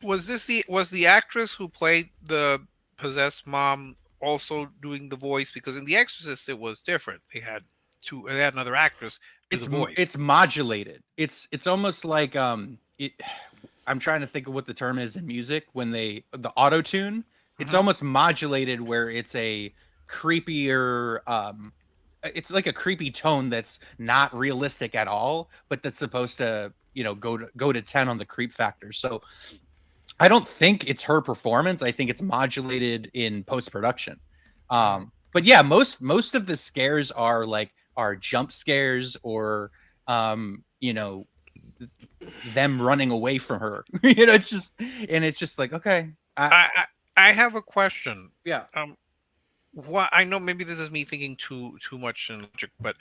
was the actress who played the possessed mom also doing the voice? Because in The Exorcist it was different. They had another actress do the voice. It's modulated. It's almost like I'm trying to think of what the term is in music when the auto tune. It's almost modulated where it's a creepier. It's like a creepy tone that's not realistic at all, but that's supposed to go to 10 on the creep factor. So I don't think it's her performance. I think it's modulated in post production. But yeah, most of the scares are jump scares, or them running away from her. It's just like, okay. I have a question. Yeah. Why, I know maybe this is me thinking too much in logic, but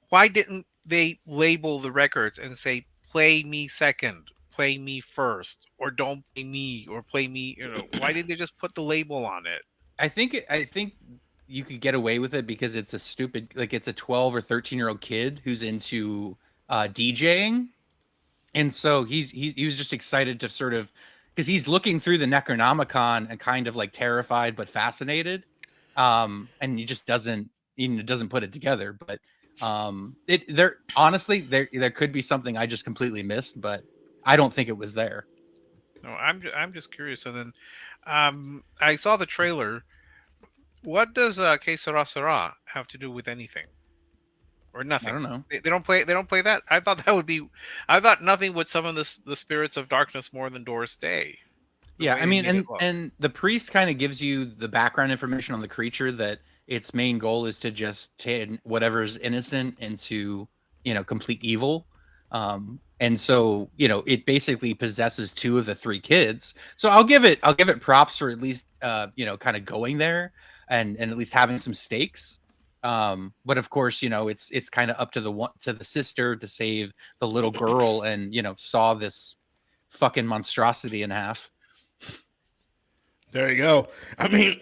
why didn't they label the records and say play me second, play me first, or don't play me, or play me? Why didn't they just put the label on it? I think you could get away with it because it's a stupid, like, it's a 12 or 13-year-old kid who's into DJing, and so he was just excited to sort of, because he's looking through the Necronomicon and kind of like terrified but fascinated, and he just doesn't put it together. But honestly there could be something I just completely missed, but I don't think it was there. No, I'm just curious. And then I saw the trailer. What does Que Sera Sera have to do with anything? Or nothing? I don't know. They don't play that. I thought that would be. I thought nothing would summon the spirits of darkness more than Doris Day. Yeah, I mean, and the priest kind of gives you the background information on the creature, that its main goal is to just turn whatever's innocent into, complete evil. And so, it basically possesses two of the three kids. So I'll give it props for at least, kind of going there and at least having some stakes. But of course, it's kind of up to the sister to save the little girl, and, saw this fucking monstrosity in half. There you go. I mean,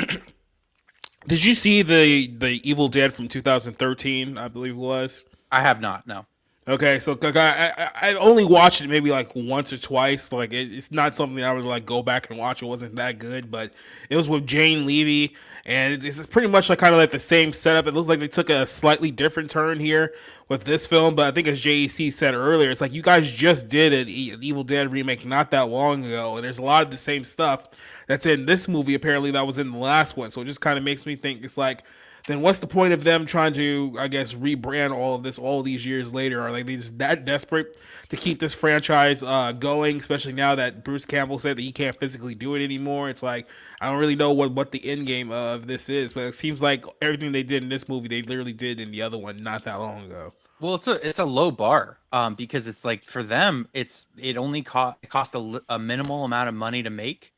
did you see the Evil Dead from 2013? I believe it was. I have not. No. Okay, so I only watched it maybe like once or twice. Like it's not something I would like go back and watch. It wasn't that good, but it was with Jane Levy, and it's pretty much like kind of like the same setup. It looks like they took a slightly different turn here with this film, but I think as JEC said earlier, it's like you guys just did an Evil Dead remake not that long ago, and there's a lot of the same stuff that's in this movie apparently that was in the last one. So it just kind of makes me think it's like, then what's the point of them trying to, I guess, rebrand all of this all these years later? Are they just that desperate to keep this franchise going, especially now that Bruce Campbell said that he can't physically do it anymore? It's like, I don't really know what the end game of this is, but it seems like everything they did in this movie, they literally did in the other one not that long ago. Well, it's a low bar, because it's like, for them, it only cost a minimal amount of money to make.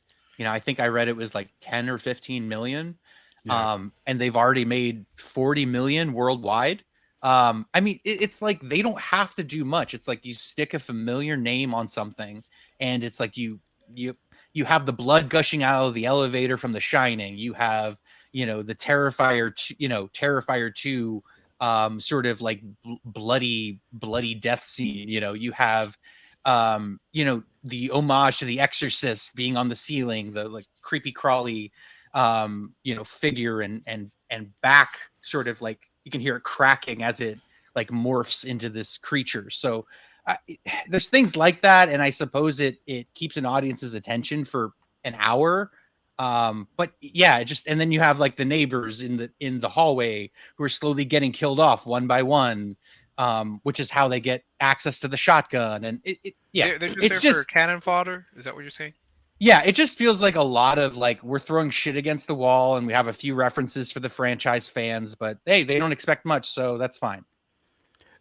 I think I read it was like 10 or 15 million. Yeah. And they've already made 40 million worldwide. I mean, it's like they don't have to do much. It's like you stick a familiar name on something, and it's like you have the blood gushing out of the elevator from The Shining. You have, the Terrifier, Terrifier 2, sort of like bloody death scene. You have, the homage to The Exorcist being on the ceiling, the like creepy crawly figure and back sort of like you can hear it cracking as it like morphs into this creature. So there's things like that, and I suppose it keeps an audience's attention for an hour. But yeah, and then you have like the neighbors in the hallway who are slowly getting killed off one by one, which is how they get access to the shotgun. And they're just there for cannon fodder. Is that what you're saying? Yeah, it just feels like a lot of like we're throwing shit against the wall, and we have a few references for the franchise fans, but hey, they don't expect much, so that's fine.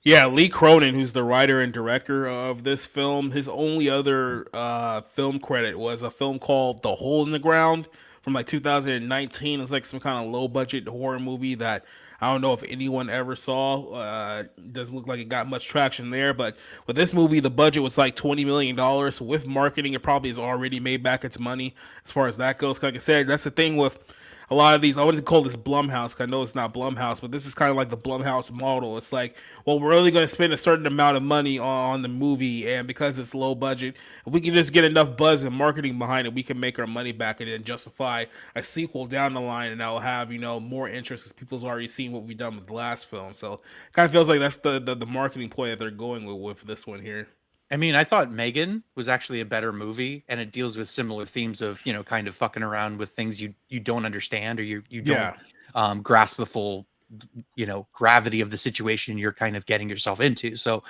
Yeah, Lee Cronin, who's the writer and director of this film, his only other film credit was a film called The Hole in the Ground from like 2019. It's like some kind of low budget horror movie that I don't know if anyone ever saw. Doesn't look like it got much traction there, but with this movie, the budget was like $20 million. So with marketing, it probably has already made back its money as far as that goes. Like I said, that's the thing with a lot of these. I wouldn't call this Blumhouse, because I know it's not Blumhouse, but this is kind of like the Blumhouse model. It's like, well, we're only going to spend a certain amount of money on the movie, and because it's low budget, if we can just get enough buzz and marketing behind it, we can make our money back and then justify a sequel down the line, and that will have, more interest because people's already seen what we've done with the last film. So it kind of feels like that's the marketing play that they're going with this one here. I mean, I thought Megan was actually a better movie, and it deals with similar themes of, kind of fucking around with things you don't understand, or you don't grasp the full, gravity of the situation you're kind of getting yourself into. So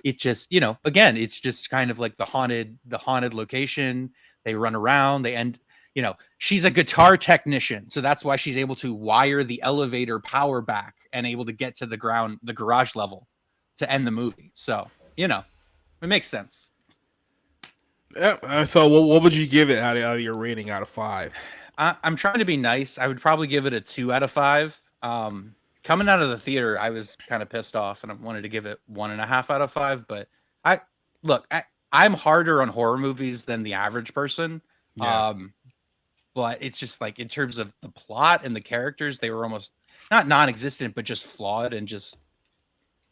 it just, again, it's just kind of like the haunted location. They run around, they end, she's a guitar technician. So that's why she's able to wire the elevator power back and able to get to the garage level to end the movie. So, it makes sense. Yeah. So what would you give it out of your rating out of 5? I'm trying to be nice. I would probably give it a 2 out of 5. Coming out of the theater, I was kind of pissed off and I wanted to give it 1.5 out of 5. But I'm harder on horror movies than the average person. Yeah. But it's just like in terms of the plot and the characters, they were almost not non-existent, but just flawed and just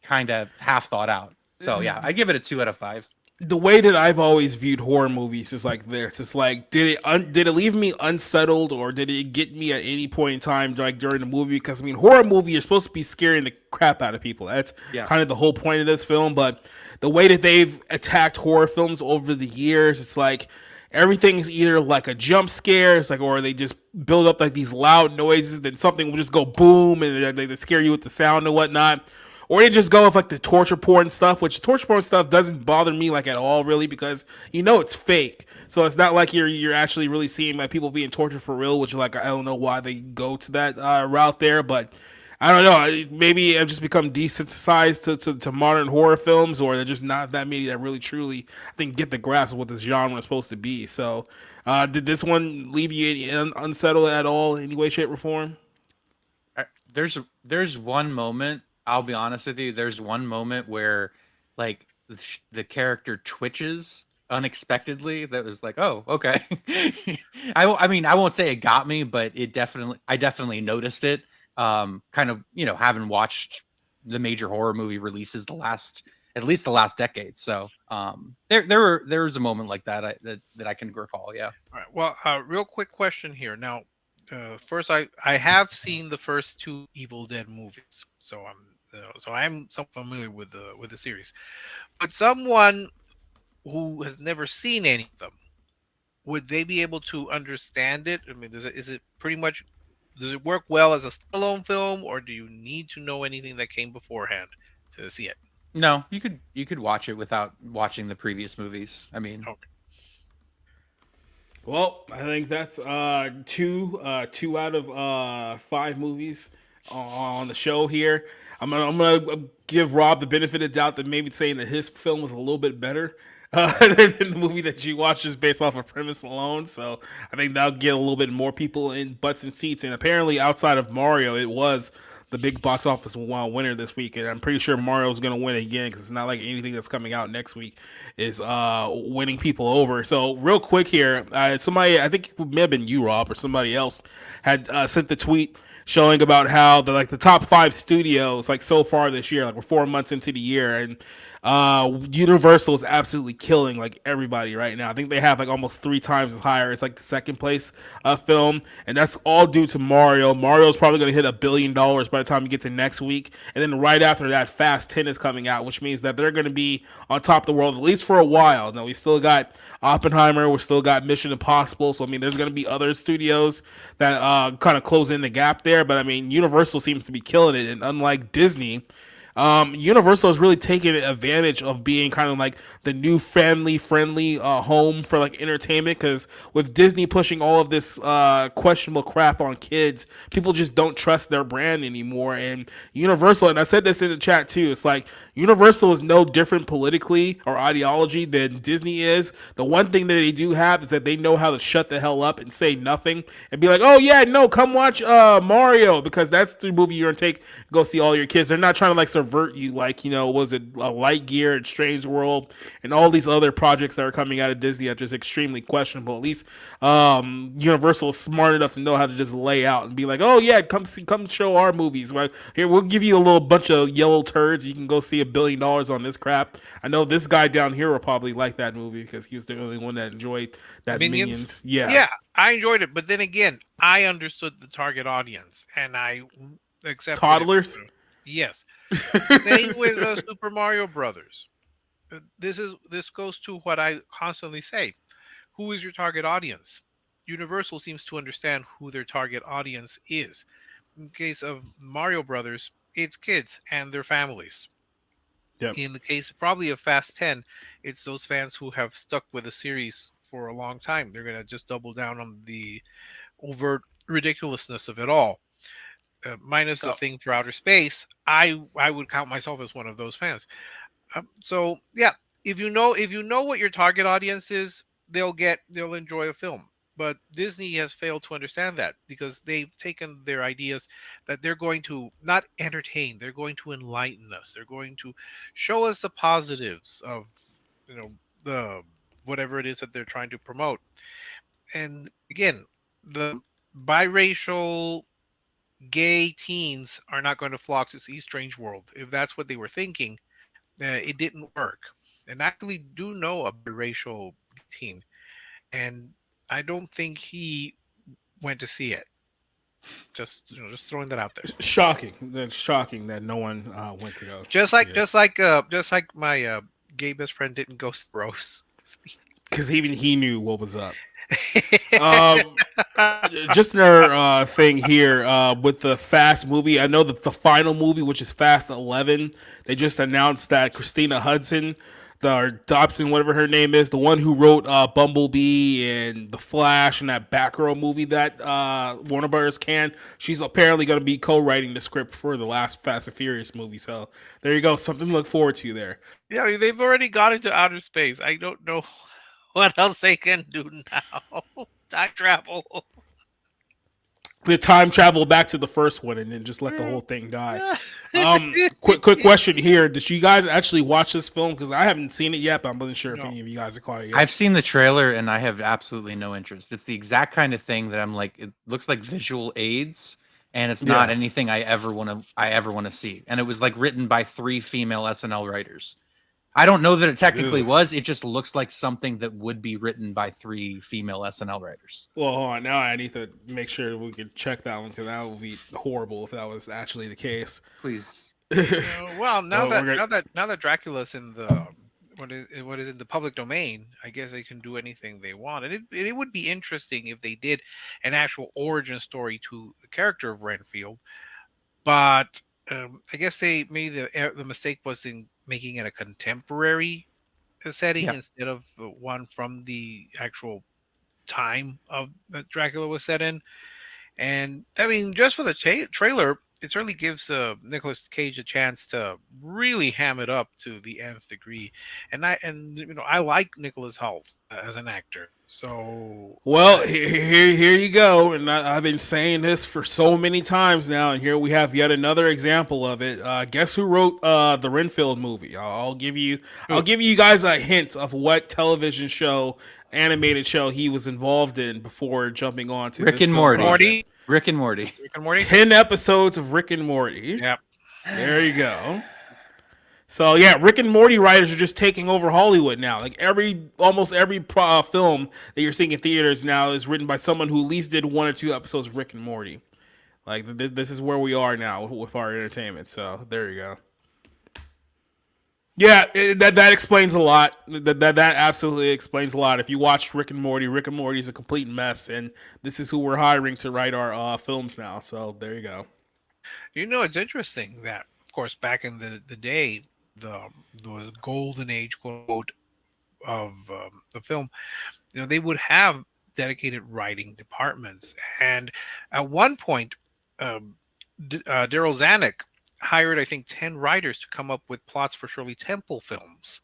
kind of half thought out. So yeah, I give it a 2 out of 5. The way that I've always viewed horror movies is like this. It's like, did it leave me unsettled, or did it get me at any point in time, like during the movie? Because I mean, horror movie, you're supposed to be scaring the crap out of people. That's kind of the whole point of this film. But the way that they've attacked horror films over the years, it's like everything is either like a jump scare, it's like, or they just build up like these loud noises, then something will just go boom and they scare you with the sound and whatnot. Or they just go with like the torture porn stuff, which torture porn stuff doesn't bother me like at all, really, because it's fake. So it's not like you're actually really seeing like people being tortured for real, which like I don't know why they go to that route there, but I don't know. Maybe I've just become desensitized to modern horror films, or they're just not that many that really truly I think get the grasp of what this genre is supposed to be. So did this one leave you unsettled at all, in any way, shape, or form? There's one moment. I'll be honest with you. There's one moment where, like, the character twitches unexpectedly. That was like, oh, okay. I mean, I won't say it got me, but I definitely noticed it. Kind of, having watched the major horror movie releases at least the last decade. So, there was a moment like that that I can recall. Yeah. All right. Well, real quick question here. Now, first, I have seen the first 2 Evil Dead movies, so I'm somewhat familiar with the series. But someone who has never seen any of them, would they be able to understand it? I mean, does it work well as a standalone film, or do you need to know anything that came beforehand to see it? No, you could watch it without watching the previous movies. I mean, okay. Well, I think that's 2 out of 5 movies on the show here. I'm gonna give Rob the benefit of the doubt that maybe saying that his film was a little bit better than the movie that you watched just based off of premise alone. So I think that'll get a little bit more people in butts and seats. And apparently, outside of Mario, it was the big box office winner this week, and I'm pretty sure Mario's going to win again, because it's not like anything that's coming out next week is winning people over. So real quick here, somebody, I think it may have been you, Rob, or somebody else, had sent the tweet showing about how the top 5 studios, like so far this year, like we're 4 months into the year, and Universal is absolutely killing like everybody right now. I think they have like almost 3 times as higher as like the second place film, and that's all due to Mario. Mario's probably going to hit $1 billion by the time you get to next week, and then right after that, Fast 10 is coming out, which means that they're going to be on top of the world at least for a while. Now we still got Oppenheimer, we still got Mission Impossible, so I mean, there's going to be other studios that kind of close in the gap there, but I mean, Universal seems to be killing it, and unlike Disney. Universal has really taken advantage of being kind of like the new family-friendly home for like entertainment. Because with Disney pushing all of this questionable crap on kids, people just don't trust their brand anymore. And Universal, and I said this in the chat too, it's like Universal is no different politically or ideology than Disney is. The one thing that they do have is that they know how to shut the hell up and say nothing and be like, "Oh yeah, no, come watch Mario," because that's the movie you're gonna take go see all your kids. They're not trying to like subvert you like, was it Lightyear and Strange World and all these other projects that are coming out of Disney that are just extremely questionable. At least Universal is smart enough to know how to just lay out and be like, "Oh yeah, come show our movies. Like, here, we'll give you a little bunch of yellow turds. You can go see $1 billion on this crap." I know this guy down here will probably like that movie because he was the only one that enjoyed that Minions. Yeah, I enjoyed it, but then again, I understood the target audience and I accepted toddlers. Yes. Same with Super Mario Brothers. This goes to what I constantly say. Who is your target audience? Universal seems to understand who their target audience is. In case of Mario Brothers, it's kids and their families. Yep. In the case probably of Fast 10, it's those fans who have stuck with the series for a long time. They're going to just double down on the overt ridiculousness of it all. Minus the thing for outer space, I would count myself as one of those fans. So yeah, if you know what your target audience is, they'll enjoy a film. But Disney has failed to understand that because they've taken their ideas that they're going to not entertain, they're going to enlighten us. They're going to show us the positives of the whatever it is that they're trying to promote. And again, the biracial gay teens are not going to flock to see Strange World. If that's what they were thinking, it didn't work. And I actually do know a biracial teen, and I don't think he went to see it. Just throwing that out there. Shocking. That's shocking that no one went to go. Just like my gay best friend didn't go see Rose. Because even he knew what was up. Just another thing here with the Fast movie. I know that the final movie, which is Fast 11, they just announced that Christina Hudson, or Dobson, whatever her name is, the one who wrote Bumblebee and The Flash and that Batgirl movie that Warner Brothers she's apparently going to be co-writing the script for the last Fast and Furious movie. So there you go, something to look forward to there. Yeah, they've already got into outer space. I don't know what else they can do now. Time travel. The time travel back to the first one and then just let the whole thing die. Quick question here. Did you guys actually watch this film? Because I haven't seen it yet, but I wasn't sure if any of you guys have caught it yet. I've seen the trailer and I have absolutely no interest. It's the exact kind of thing that I'm like, it looks like visual aids and it's not anything I ever want to see. And it was like written by 3 female SNL writers. I don't know that it technically was. It just looks like something that would be written by 3 female SNL writers. Well, hold on. Now I need to make sure we can check that one because that would be horrible if that was actually the case. Please. Well, now that Dracula's in the what is in the public domain, I guess they can do anything they want. And it would be interesting if they did an actual origin story to the character of Renfield, but I guess they made the mistake was in making it a contemporary setting instead of one from the actual time of that Dracula was set in. And I mean, just for the trailer, it certainly gives Nicolas Cage a chance to really ham it up to the nth degree. And I like Nicholas Hoult as an actor. So here you go. And I've been saying this for so many times now, and here we have yet another example of it. Guess who wrote the Renfield movie? I'll give you guys a hint of what television show, animated show he was involved in before jumping on to Rick and Morty. Rick and Morty. 10 episodes of Rick and Morty. Yep. There you go. So yeah, Rick and Morty writers are just taking over Hollywood now. Like almost every film that you're seeing in theaters now is written by someone who at least did 1 or 2 episodes of Rick and Morty. Like this is where we are now with our entertainment. So there you go. Yeah, that explains a lot. That absolutely explains a lot. If you watch Rick and Morty is a complete mess, and this is who we're hiring to write our films now. So there you go. It's interesting that, of course, back in the day, the golden age, quote, of the film, they would have dedicated writing departments, and at one point, Daryl Zanuck hired, I think, 10 writers to come up with plots for Shirley Temple films.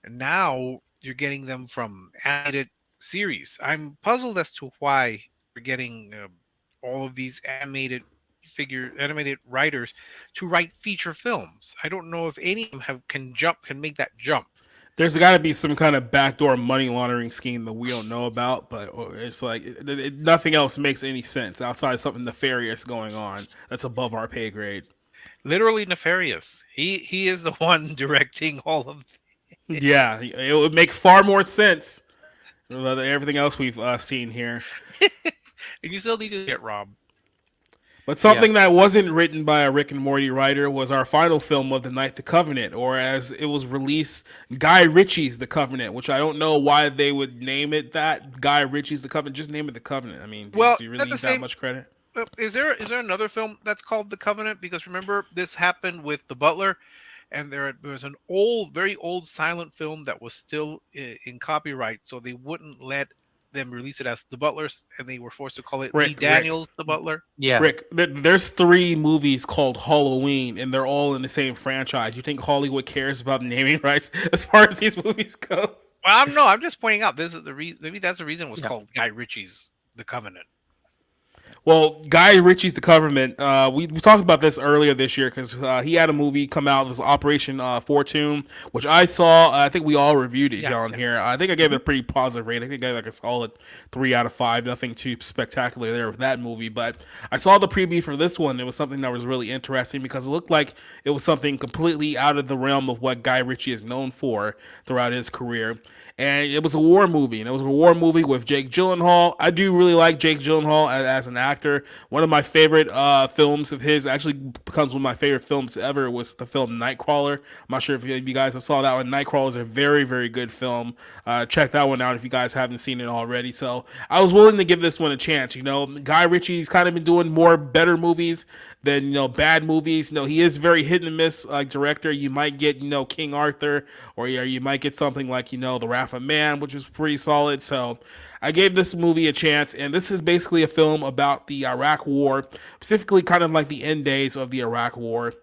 And now you're getting them from animated series. I'm puzzled as to why we're getting all of these animated writers to write feature films. I don't know if any of them can make that jump. There's got to be some kind of backdoor money laundering scheme that we don't know about, but it's like nothing else makes any sense outside of something nefarious going on that's above our pay grade. Literally nefarious. He is the one directing all of. Yeah, it would make far more sense than everything else we've seen here. And you still need to get Rob. But something that wasn't written by a Rick and Morty writer was our final film of the night, The Covenant, or as it was released, Guy Ritchie's The Covenant, which I don't know why they would name it that. Guy Ritchie's The Covenant. Just name it The Covenant. I mean, do you really need that much credit? Is there another film that's called The Covenant? Because remember, this happened with The Butler, and there was an very old silent film that was still in copyright, so they wouldn't let them release it as The Butlers, and they were forced to call it Lee Daniels The Butler. Yeah, Rick, there's 3 movies called Halloween, and they're all in the same franchise. You think Hollywood cares about naming rights as far as these movies go? Well, I'm just pointing out this is the reason. Maybe that's the reason it was called Guy Ritchie's The Covenant. Well, Guy Ritchie's The Covenant, we talked about this earlier this year because he had a movie come out. It was Operation Fortune, which I saw. I think we all reviewed it on here. I think I gave it a pretty positive rating. I think I gave like a solid 3 out of 5. Nothing too spectacular there with that movie. But I saw the preview for this one. It was something that was really interesting because it looked like it was something completely out of the realm of what Guy Ritchie is known for throughout his career. And it was a war movie, and it was a war movie with Jake Gyllenhaal. I do really like Jake Gyllenhaal as an actor. One of my favorite films of his, actually becomes one of my favorite films ever, was the film Nightcrawler. I'm not sure if you guys have saw that one. Nightcrawler is a very, very good film. Check that one out if you guys haven't seen it already. So I was willing to give this one a chance. Guy Ritchie's kind of been doing more better movies than bad movies. He is very hit and miss director. You might get King Arthur, or you might get something like The Wrath of Man, which was pretty solid. So I gave this movie a chance, and this is basically a film about the Iraq War, specifically kind of like the end days of the Iraq War.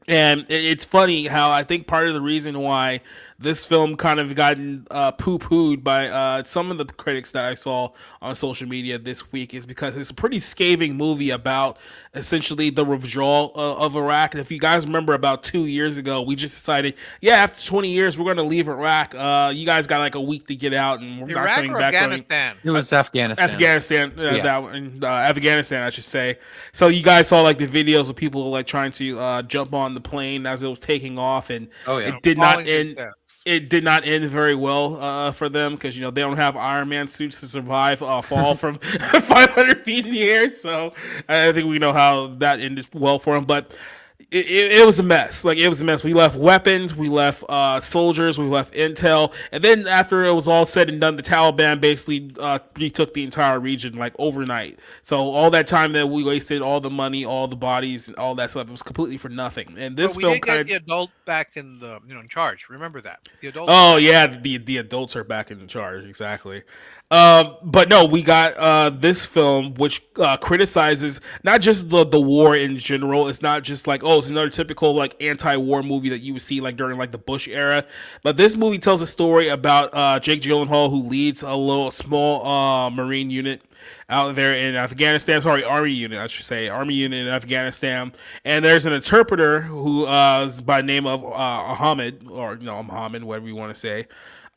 And it's funny how I think part of the reason why this film kind of gotten poo-pooed by some of the critics that I saw on social media this week is because it's a pretty scathing movie about essentially the withdrawal of Iraq. And if you guys remember, about 2 years ago, we just decided, after 20 years, we're going to leave Iraq. You guys got like a week to get out, and we're not coming back. Afghanistan? it was Afghanistan. Afghanistan, I should say. So you guys saw like the videos of people like trying to jump on the plane as it was taking off, and it did not end. It did not end very well for them because they don't have Iron Man suits to survive fall from 500 feet in the air. So I think we know how that ended well for them. But it was a mess. Like, it was a mess. We left weapons, we left soldiers, we left intel, and then after it was all said and done, the Taliban basically retook the entire region like overnight. So all that time that we wasted, all the money, all the bodies, and all that stuff, it was completely for nothing. And this film did get the adult back in the in charge. Remember that the adults. Oh yeah, the adults are back in charge, exactly. But no, we got this film which criticizes not just the war in general. It's not just like, oh, it's another typical like anti-war movie that you would see like during like the Bush era. But this movie tells a story about Jake Gyllenhaal, who leads a little small Marine unit out there in Afghanistan. Sorry, Army unit, I should say. Army unit in Afghanistan. And there's an interpreter who is by the name of Ahmed, or Muhammad, whatever you want to say.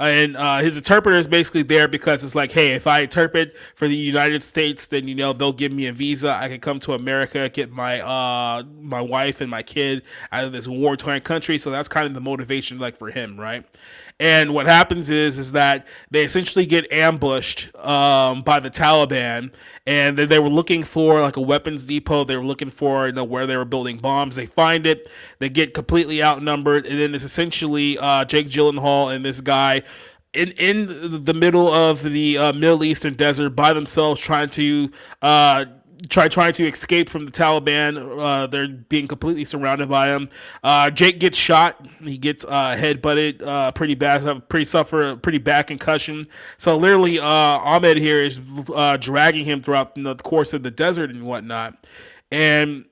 And his interpreter is basically there because it's like, hey, if I interpret for the United States, then they'll give me a visa. I can come to America, get my wife and my kid out of this war-torn country. So that's kind of the motivation, like for him, right? And what happens is that they essentially get ambushed by the Taliban, and they were looking for like a weapons depot. They were looking for where they were building bombs. They find it. They get completely outnumbered, and then it's essentially Jake Gyllenhaal and this guy in the middle of the Middle Eastern desert by themselves, trying to escape from the Taliban. They're being completely surrounded by him. Jake gets shot. He gets headbutted pretty bad, pretty bad concussion. So literally, Ahmed here is dragging him throughout the course of the desert and whatnot. And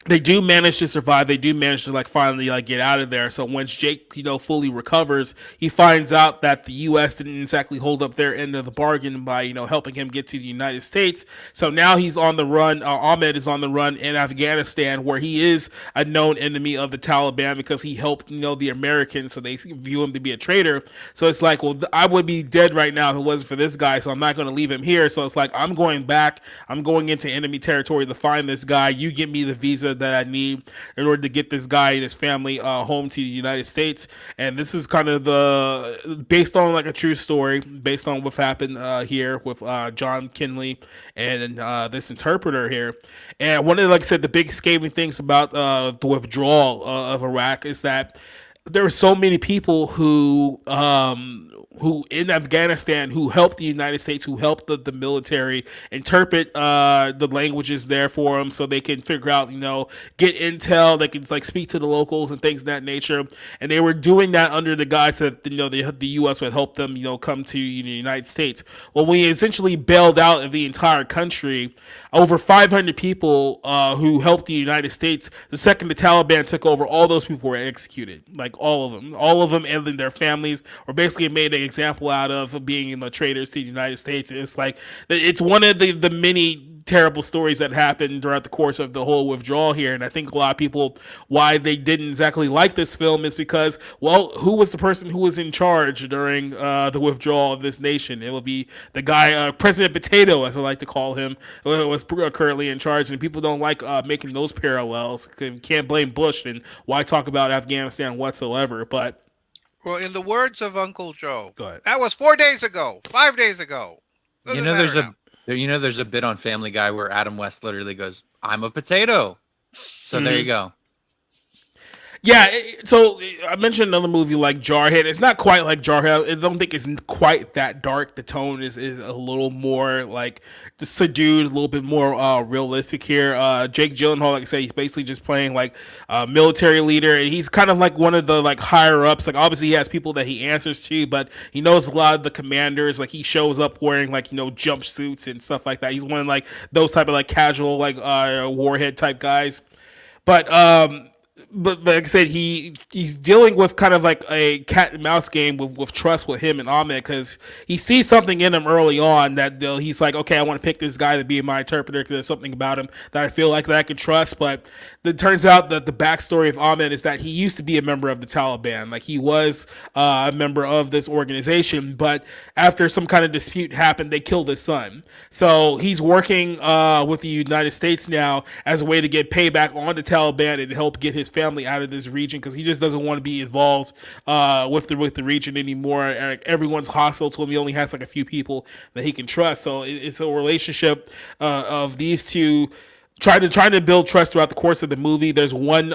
they do manage to survive. They do manage to finally get out of there. So once Jake fully recovers, he finds out that the U.S. didn't exactly hold up their end of the bargain by helping him get to the United States. So now he's on the run. Ahmed is on the run in Afghanistan, where he is a known enemy of the Taliban because he helped the Americans. So they view him to be a traitor. So it's like, well, I would be dead right now if it wasn't for this guy. So I'm not going to leave him here. So it's like, I'm going back. I'm going into enemy territory to find this guy. You give me the visa that I need in order to get this guy and his family home to the United States. And this is kind of based on a true story, based on what's happened here with John Kinley and this interpreter here. And one of, like I said, the big scathing things about the withdrawal of Iraq is that there were so many people who in Afghanistan who helped the United States, who helped the military interpret the languages there for them, so they can figure out, get intel. They can speak to the locals and things of that nature. And they were doing that under the guise that the U.S. would help them, come to the United States. Well, we essentially bailed out of the entire country. Over 500 people who helped the United States. The second the Taliban took over, all those people were executed. All of them, and then their families were basically made an example out of being traitors to the United States. And it's one of the many terrible stories that happened throughout the course of the whole withdrawal here. And I think a lot of people, why they didn't exactly like this film is because, well, who was the person who was in charge during the withdrawal of this nation? It will be the guy, President Potato, as I like to call him, was currently in charge. And people don't like making those parallels. Can't blame Bush, and why talk about Afghanistan whatsoever. But well, in the words of Uncle Joe, go ahead. That was 4 days ago, 5 days ago. There's a bit on Family Guy where Adam West literally goes, "I'm a potato." So there you go. Yeah, so I mentioned another movie like Jarhead. It's not quite like Jarhead. I don't think it's quite that dark. The tone is a little more subdued, a little bit more realistic here. Jake Gyllenhaal, like I said, he's basically just playing a military leader, and he's kind of one of the higher ups. Obviously he has people that he answers to, but he knows a lot of the commanders. He shows up wearing jumpsuits and stuff like that. He's one of those type of casual warhead type guys. But like I said, he's dealing with kind of a cat and mouse game with trust with him and Ahmed, because he sees something in him early on that he's like, okay, I want to pick this guy to be my interpreter because there's something about him that I feel like that I can trust. But it turns out that the backstory of Ahmed is that he used to be a member of the Taliban. He was a member of this organization, but after some kind of dispute happened, they killed his son. So he's working with the United States now as a way to get payback on the Taliban and help get his family out of this region, because he just doesn't want to be involved with the region anymore. Everyone's hostile to him. He only has a few people that he can trust. So it's a relationship of these two trying to build trust throughout the course of the movie. There's one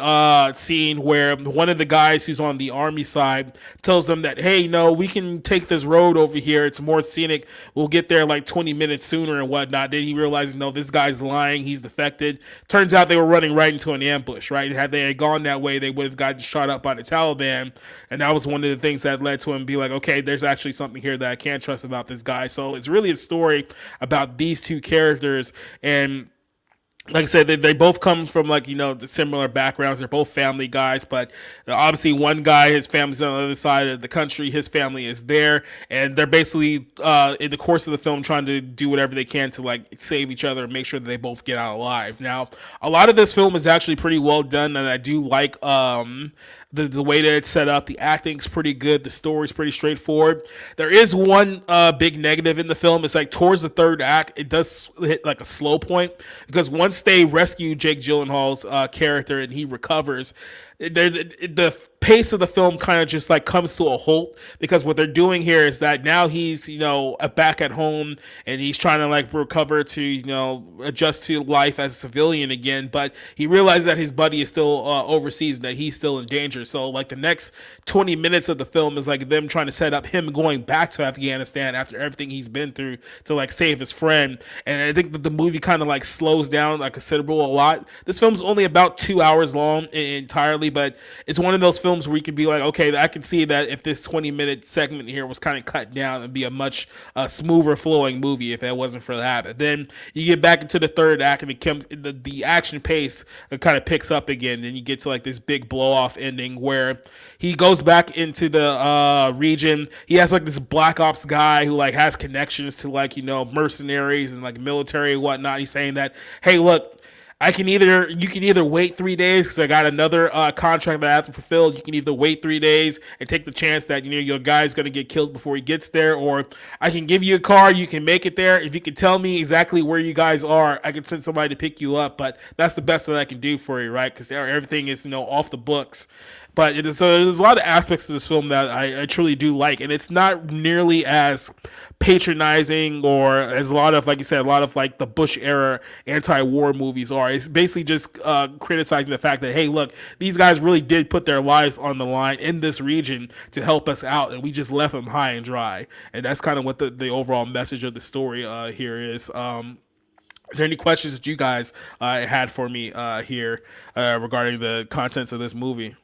scene where one of the guys who's on the army side tells them that, hey, no, we can take this road over here. It's more scenic. We'll get there 20 minutes sooner and whatnot. Then he realizes, no, this guy's lying. He's defected. Turns out they were running right into an ambush, right? Had they gone that way, they would have gotten shot up by the Taliban. And that was one of the things that led to him be like, okay, there's actually something here that I can't trust about this guy. So it's really a story about these two characters. And like I said, they both come from the similar backgrounds. They're both family guys, but obviously one guy, his family's on the other side of the country. His family is there, and they're basically in the course of the film trying to do whatever they can to save each other and make sure that they both get out alive. Now, a lot of this film is actually pretty well done, and I do like the way that it's set up. The acting's pretty good. The story's pretty straightforward. There is one big negative in the film. It's like towards the third act, it does hit like a slow point because once they rescue Jake Gyllenhaal's character and he recovers, the pace of the film kind of just like comes to a halt because what they're doing here is that now he's back at home and he's trying to like recover to adjust to life as a civilian again, but he realizes that his buddy is still overseas and that he's still in danger. So like the next 20 minutes of the film is like them trying to set up him going back to Afghanistan after everything he's been through to like save his friend. And I think that the movie kind of like slows down like considerable a lot. This film's only about 2 hours long entirely, but it's one of those films where you could be like, okay, I can see that if this 20-minute segment here was kind of cut down, it'd be a much smoother flowing movie if it wasn't for that. But then you get back into the third act and it comes, the action pace kind of picks up again, and you get to like this big blow off ending where he goes back into the region. He has like this black ops guy who like has connections to like mercenaries and like military and whatnot. He's saying that, hey, look, you can either wait 3 days because I got another contract that I have to fulfill. You can either wait 3 days and take the chance that your guy's going to get killed before he gets there, or I can give you a car. You can make it there. If you can tell me exactly where you guys are, I can send somebody to pick you up. But that's the best that I can do for you, right? Because everything is off the books. But so there's a lot of aspects of this film that I truly do like, and it's not nearly as patronizing or as a lot of, like you said, a lot of like the Bush era anti-war movies are. It's basically just criticizing the fact that, hey, look, these guys really did put their lives on the line in this region to help us out, and we just left them high and dry. And that's kind of what the overall message of the story here is. Is there any questions that you guys had for me here regarding the contents of this movie?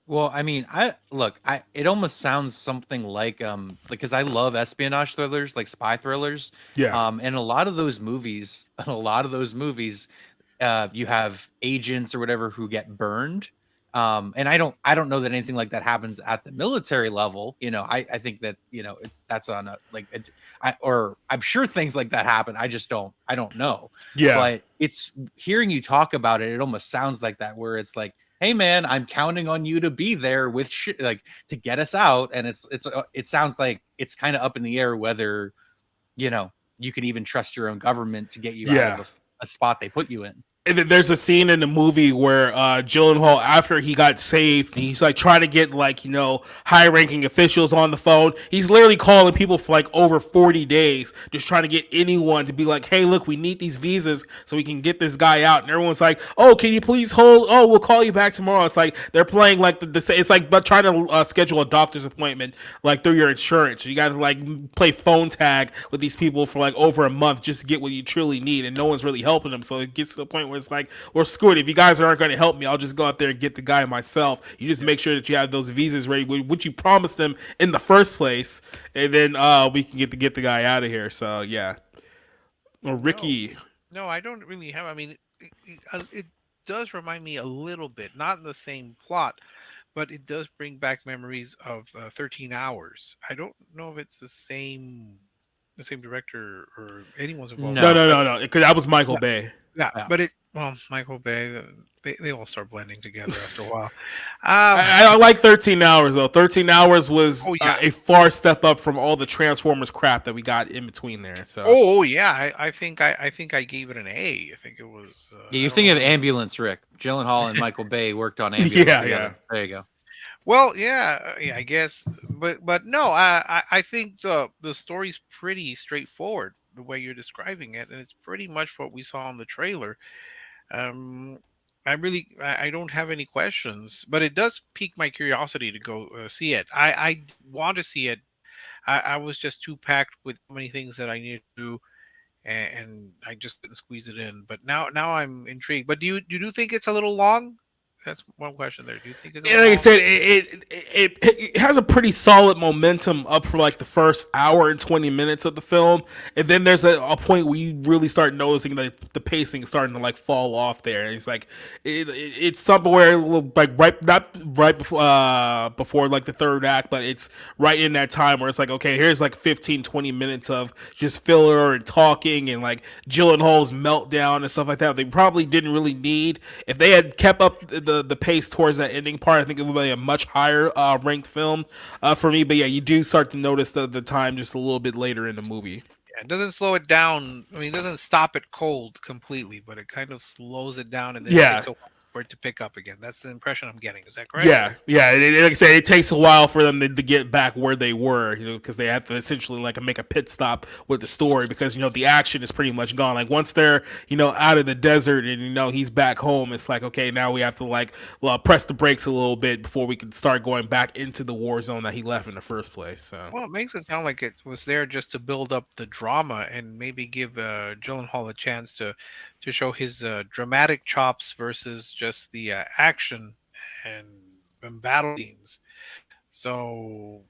Well, I mean, it almost sounds something like because I love espionage thrillers, like spy thrillers. Yeah. And a lot of those movies, you have agents or whatever who get burned. And I don't know that anything like that happens at the military level. I think that that's on a I'm sure things like that happen. I don't know. Yeah. But it's hearing you talk about it, it almost sounds like that, where it's like, hey man, I'm counting on you to be there with to get us out. And it sounds like it's kind of up in the air whether, you can even trust your own government to get you out of a spot they put you in. And then there's a scene in the movie where Gyllenhaal, after he got saved, he's like trying to get high-ranking officials on the phone. He's literally calling people for like over 40 days, just trying to get anyone to be like, "Hey, look, we need these visas so we can get this guy out." And everyone's like, "Oh, can you please hold? Oh, we'll call you back tomorrow." It's like they're playing like it's like but trying to schedule a doctor's appointment like through your insurance. You got to like play phone tag with these people for like over a month just to get what you truly need, and no one's really helping them. So it gets to the point where it's like, well, screw it. If you guys aren't going to help me, I'll just go out there and get the guy myself. You just make sure that you have those visas ready, which you promised them in the first place, and then we can get the guy out of here. So yeah. Well, Ricky. No, I don't really have. I mean, it does remind me a little bit, not in the same plot, but it does bring back memories of 13 Hours. I don't know if it's the same director or anyone's involved. No. Because that was Michael Bay. Yeah, but Michael Bay, they all start blending together after a while. I like 13 Hours though. 13 Hours was a far step up from all the Transformers crap that we got in between there. So. Oh yeah, I think I gave it an A. I think it was. You think of Ambulance, Rick. Gyllenhaal and Michael Bay worked on Ambulance together. Yeah. There you go. Well, yeah, I guess, but no, I think the story's pretty straightforward the way you're describing it, and it's pretty much what we saw in the trailer. I don't have any questions, but it does pique my curiosity to go see it. I want to see it. I was just too packed with so many things that I needed to do, and I just didn't squeeze it in. But now I'm intrigued. But do you think it's a little long? That's one question there. Do you think it's like I said, it has a pretty solid momentum up for like the first hour and 20 minutes of the film, and then there's a point where you really start noticing that the pacing is starting to like fall off there. And it's like it's somewhere like not right before like the third act, but it's right in that time where it's like, okay, here's like 15-20 minutes of just filler and talking and like Gyllenhaal's meltdown and stuff like that. They probably didn't really need. If they had kept up the the pace towards that ending part. I think it would be a much higher ranked film for me. But yeah, you do start to notice the time just a little bit later in the movie. Yeah, it doesn't slow it down. I mean, it doesn't stop it cold completely, but it kind of slows it down, and then it Yeah. takes a while for it to pick up again. That's the impression I'm getting. Is that correct? Yeah, yeah. Like I said, it takes a while for them to get back where they were, because they have to essentially like make a pit stop with the story, because the action is pretty much gone. Like once they're out of the desert and he's back home, it's like, okay, now we have to like press the brakes a little bit before we can start going back into the war zone that he left in the first place. So Well, it makes it sound like it was there just to build up the drama and maybe give Gyllenhaal a chance to show his dramatic chops versus just the action and battle scenes. So,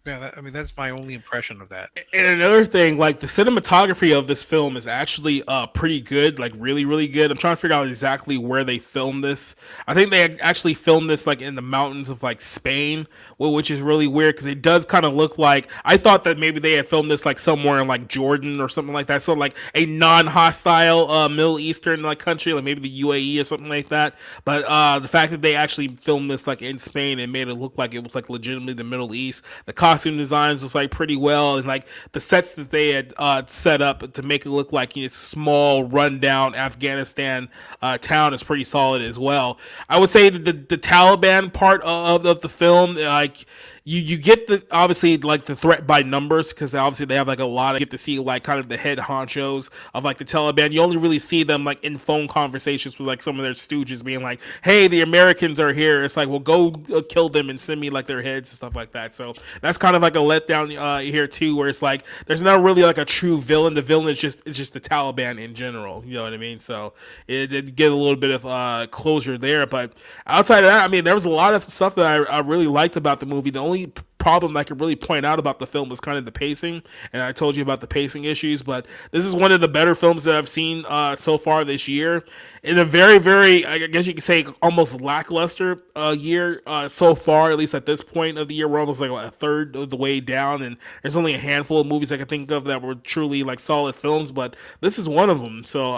yeah, I mean that's my only impression of that. And another thing, like the cinematography of this film is actually pretty good, like really, really good. I'm trying to figure out exactly where they filmed this. I think they actually filmed this like in the mountains of like Spain, which is really weird because it does kind of look like, I thought that maybe they had filmed this like somewhere in like Jordan or something like that. So like a non-hostile Middle Eastern like country, like maybe the UAE or something like that. But the fact that they actually filmed this like in Spain and made it look like it was like legitimately the Middle East, the costume designs was like pretty well, and like the sets that they had set up to make it look like a small rundown Afghanistan town is pretty solid as well. I would say that the Taliban part of the film, like you get the obviously like the threat by numbers, because obviously they have like a lot of, you get to see like kind of the head honchos of like the Taliban. You only really see them like in phone conversations with like some of their stooges being like, hey, the Americans are here. It's like, well, go kill them and send me like their heads and stuff like that. So that's kind of like a letdown here too, where it's like there's not really like a true villain. The villain is just the Taliban in general. You know what I mean? So it get a little bit of closure there. But outside of that, I mean, there was a lot of stuff that I really liked about the movie. The only problem I could really point out about the film was kind of the pacing, and I told you about the pacing issues, but this is one of the better films that I've seen so far this year, in a very, very, I guess you could say, almost lackluster year so far, at least at this point of the year. We're almost like a third of the way down, and there's only a handful of movies I can think of that were truly like solid films, but this is one of them. So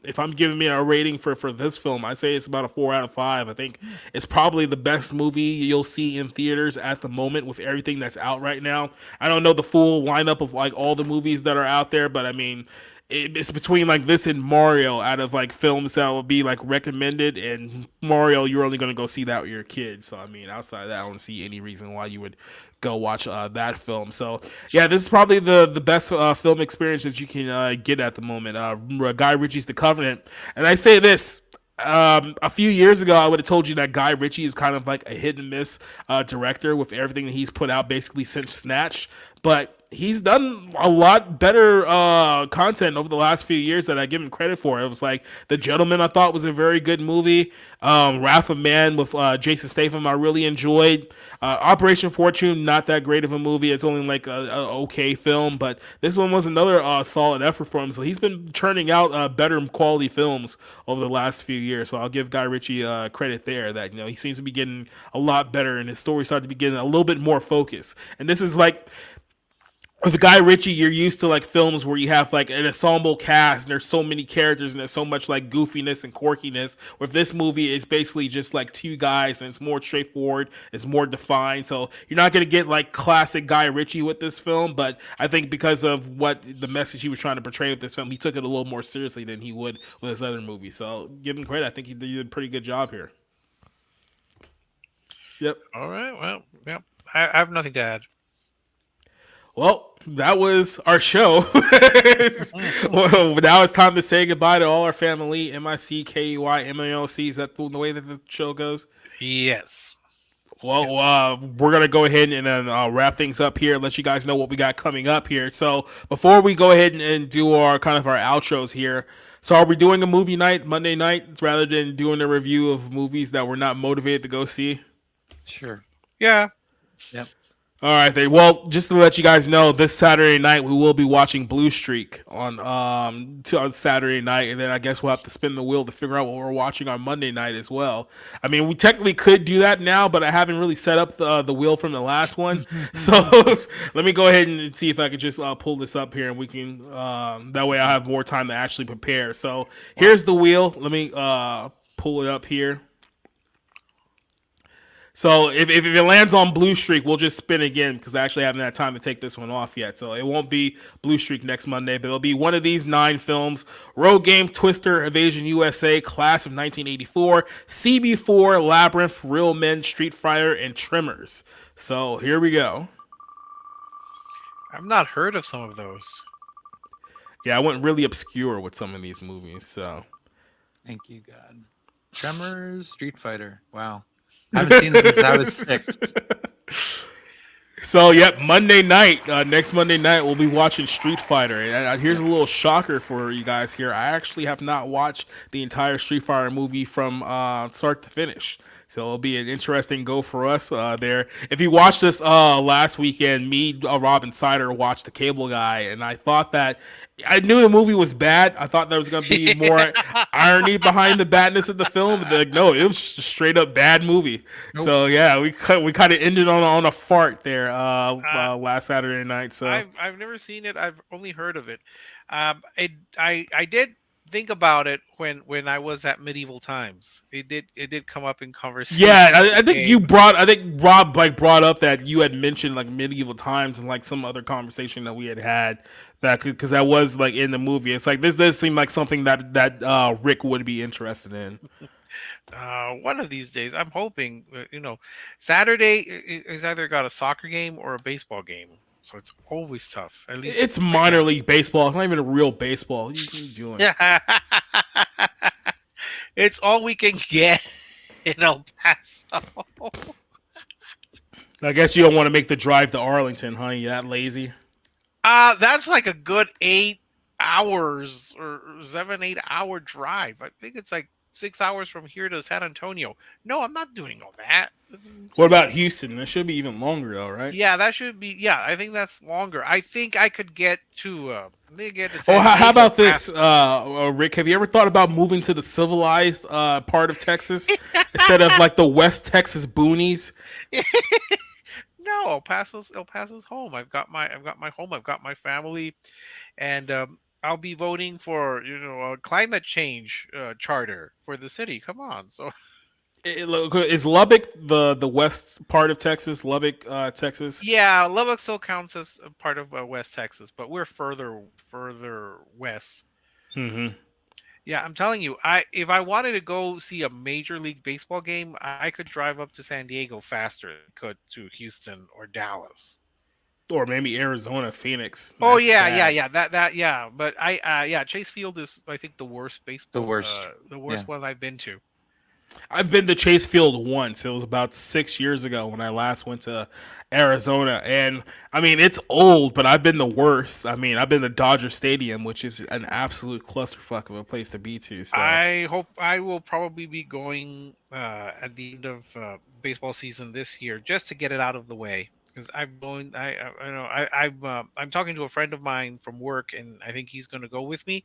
if I'm giving me a rating for this film, I say it's about a 4 out of 5. I think it's probably the best movie you'll see in theaters at the moment with everything that's out right now. I don't know the full lineup of like all the movies that are out there, but I mean, it's between like this and Mario out of like films that will be like recommended, and Mario you're only going to go see that with your kids. So I mean, outside of that, I don't see any reason why you would go watch that film. So yeah, this is probably the best film experience that you can get at the moment. Guy Ritchie's The Covenant, and I say this. A few years ago, I would have told you that Guy Ritchie is kind of like a hit and miss director with everything that he's put out basically since Snatch, but he's done a lot better content over the last few years that I give him credit for. It was like The Gentleman, I thought was a very good movie. Wrath of Man with Jason Statham, I really enjoyed. Operation Fortune, not that great of a movie. It's only like a okay film, but this one was another solid effort for him. So he's been churning out better quality films over the last few years. So I'll give Guy Ritchie credit there, that he seems to be getting a lot better, and his story started to be getting a little bit more focus. And this is like, with Guy Ritchie, you're used to like films where you have like an ensemble cast and there's so many characters and there's so much like goofiness and quirkiness. With this movie, it's basically just like two guys and it's more straightforward, it's more defined. So you're not going to get like classic Guy Ritchie with this film, but I think because of what the message he was trying to portray with this film, he took it a little more seriously than he would with his other movies. So give him credit. I think he did a pretty good job here. Yep. All right. Well, yep. I have nothing to add. Well, that was our show. Well, now it's time to say goodbye to all our family. MICKEYMAOC. Is that the way that the show goes? Yes. Well, we're going to go ahead and then wrap things up here, let you guys know what we got coming up here. So before we go ahead and do our kind of our outros here, so are we doing a movie night Monday night rather than doing a review of movies that we're not motivated to go see? Sure. Yeah. Yep. All right, then. Well, just to let you guys know, this Saturday night we will be watching Blue Streak on Saturday night, and then I guess we'll have to spin the wheel to figure out what we're watching on Monday night as well. I mean, we technically could do that now, but I haven't really set up the wheel from the last one, so let me go ahead and see if I could just pull this up here, and we can that way I have more time to actually prepare. So here's the wheel. Let me pull it up here. So if it lands on Blue Streak, we'll just spin again because I actually haven't had time to take this one off yet. So it won't be Blue Streak next Monday, but it'll be one of these 9 films: Road Games, Twister, Evasion USA, Class of 1984, CB4, Labyrinth, Real Men, Street Fighter, and Tremors. So here we go. I've not heard of some of those. Yeah, I went really obscure with some of these movies. So Thank you, God. Tremors, Street Fighter. Wow. I haven't seen this since I was 6. So, yep, Monday night, next Monday night, we'll be watching Street Fighter. And here's a little shocker for you guys here. I actually have not watched the entire Street Fighter movie from start to finish. So it'll be an interesting go for us there. If you watched this last weekend, me, Rob, and Cider watched The Cable Guy, and I thought that I knew the movie was bad. I thought there was going to be more irony behind the badness of the film. But no, it was just a straight up bad movie. Nope. So yeah, we kind of ended on a fart there last Saturday night. So I've never seen it. I've only heard of it. I did think about it when I was at Medieval Times. It did come up in conversation. Yeah, I think Rob brought up that you had mentioned like Medieval Times and like some other conversation that we had that because that was like in the movie. It's like this does seem like something that Rick would be interested in. One of these days, I'm hoping. Saturday is either got a soccer game or a baseball game. So it's always tough. At least it's minor league baseball. It's not even a real baseball. What are you doing? It's all we can get in El Paso. I guess you don't want to make the drive to Arlington, huh? You that lazy? That's like a good 8 hours or 7-8 hour drive. I think it's like 6 hours from here to San Antonio. No, I'm not doing all that. What about Houston? That should be even longer, though, right? Yeah, that should be. Yeah, I think that's longer. I think I could get to. How about this, Rick? Have you ever thought about moving to the civilized part of Texas instead of like the West Texas boonies? No, El Paso's home. I've got my home. I've got my family, and I'll be voting for a climate change charter for the city. Come on, so. Is Lubbock the west part of Texas? Lubbock, Texas. Yeah, Lubbock still counts as a part of West Texas, but we're further west. Mm-hmm. Yeah, I'm telling you, if I wanted to go see a Major League Baseball game, I could drive up to San Diego faster than I could to Houston or Dallas. Or maybe Arizona, Phoenix. Oh yeah. But Chase Field is, I think, the worst baseball. The worst one I've been to. I've been to Chase Field once. It was about 6 years ago when I last went to Arizona. And, I mean, it's old, but I've been the worst. I mean, I've been to Dodger Stadium, which is an absolute clusterfuck of a place to be to. So I hope I will probably be going at the end of baseball season this year just to get it out of the way. Because I'm talking to a friend of mine from work, and I think he's going to go with me.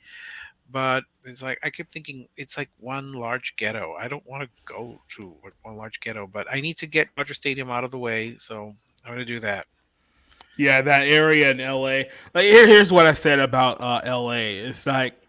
But it's like I keep thinking it's like one large ghetto. I don't want to go to one large ghetto, but I need to get Dodger Stadium out of the way, so I'm going to do that. Yeah, that area in LA. Like here's what I said about LA. It's like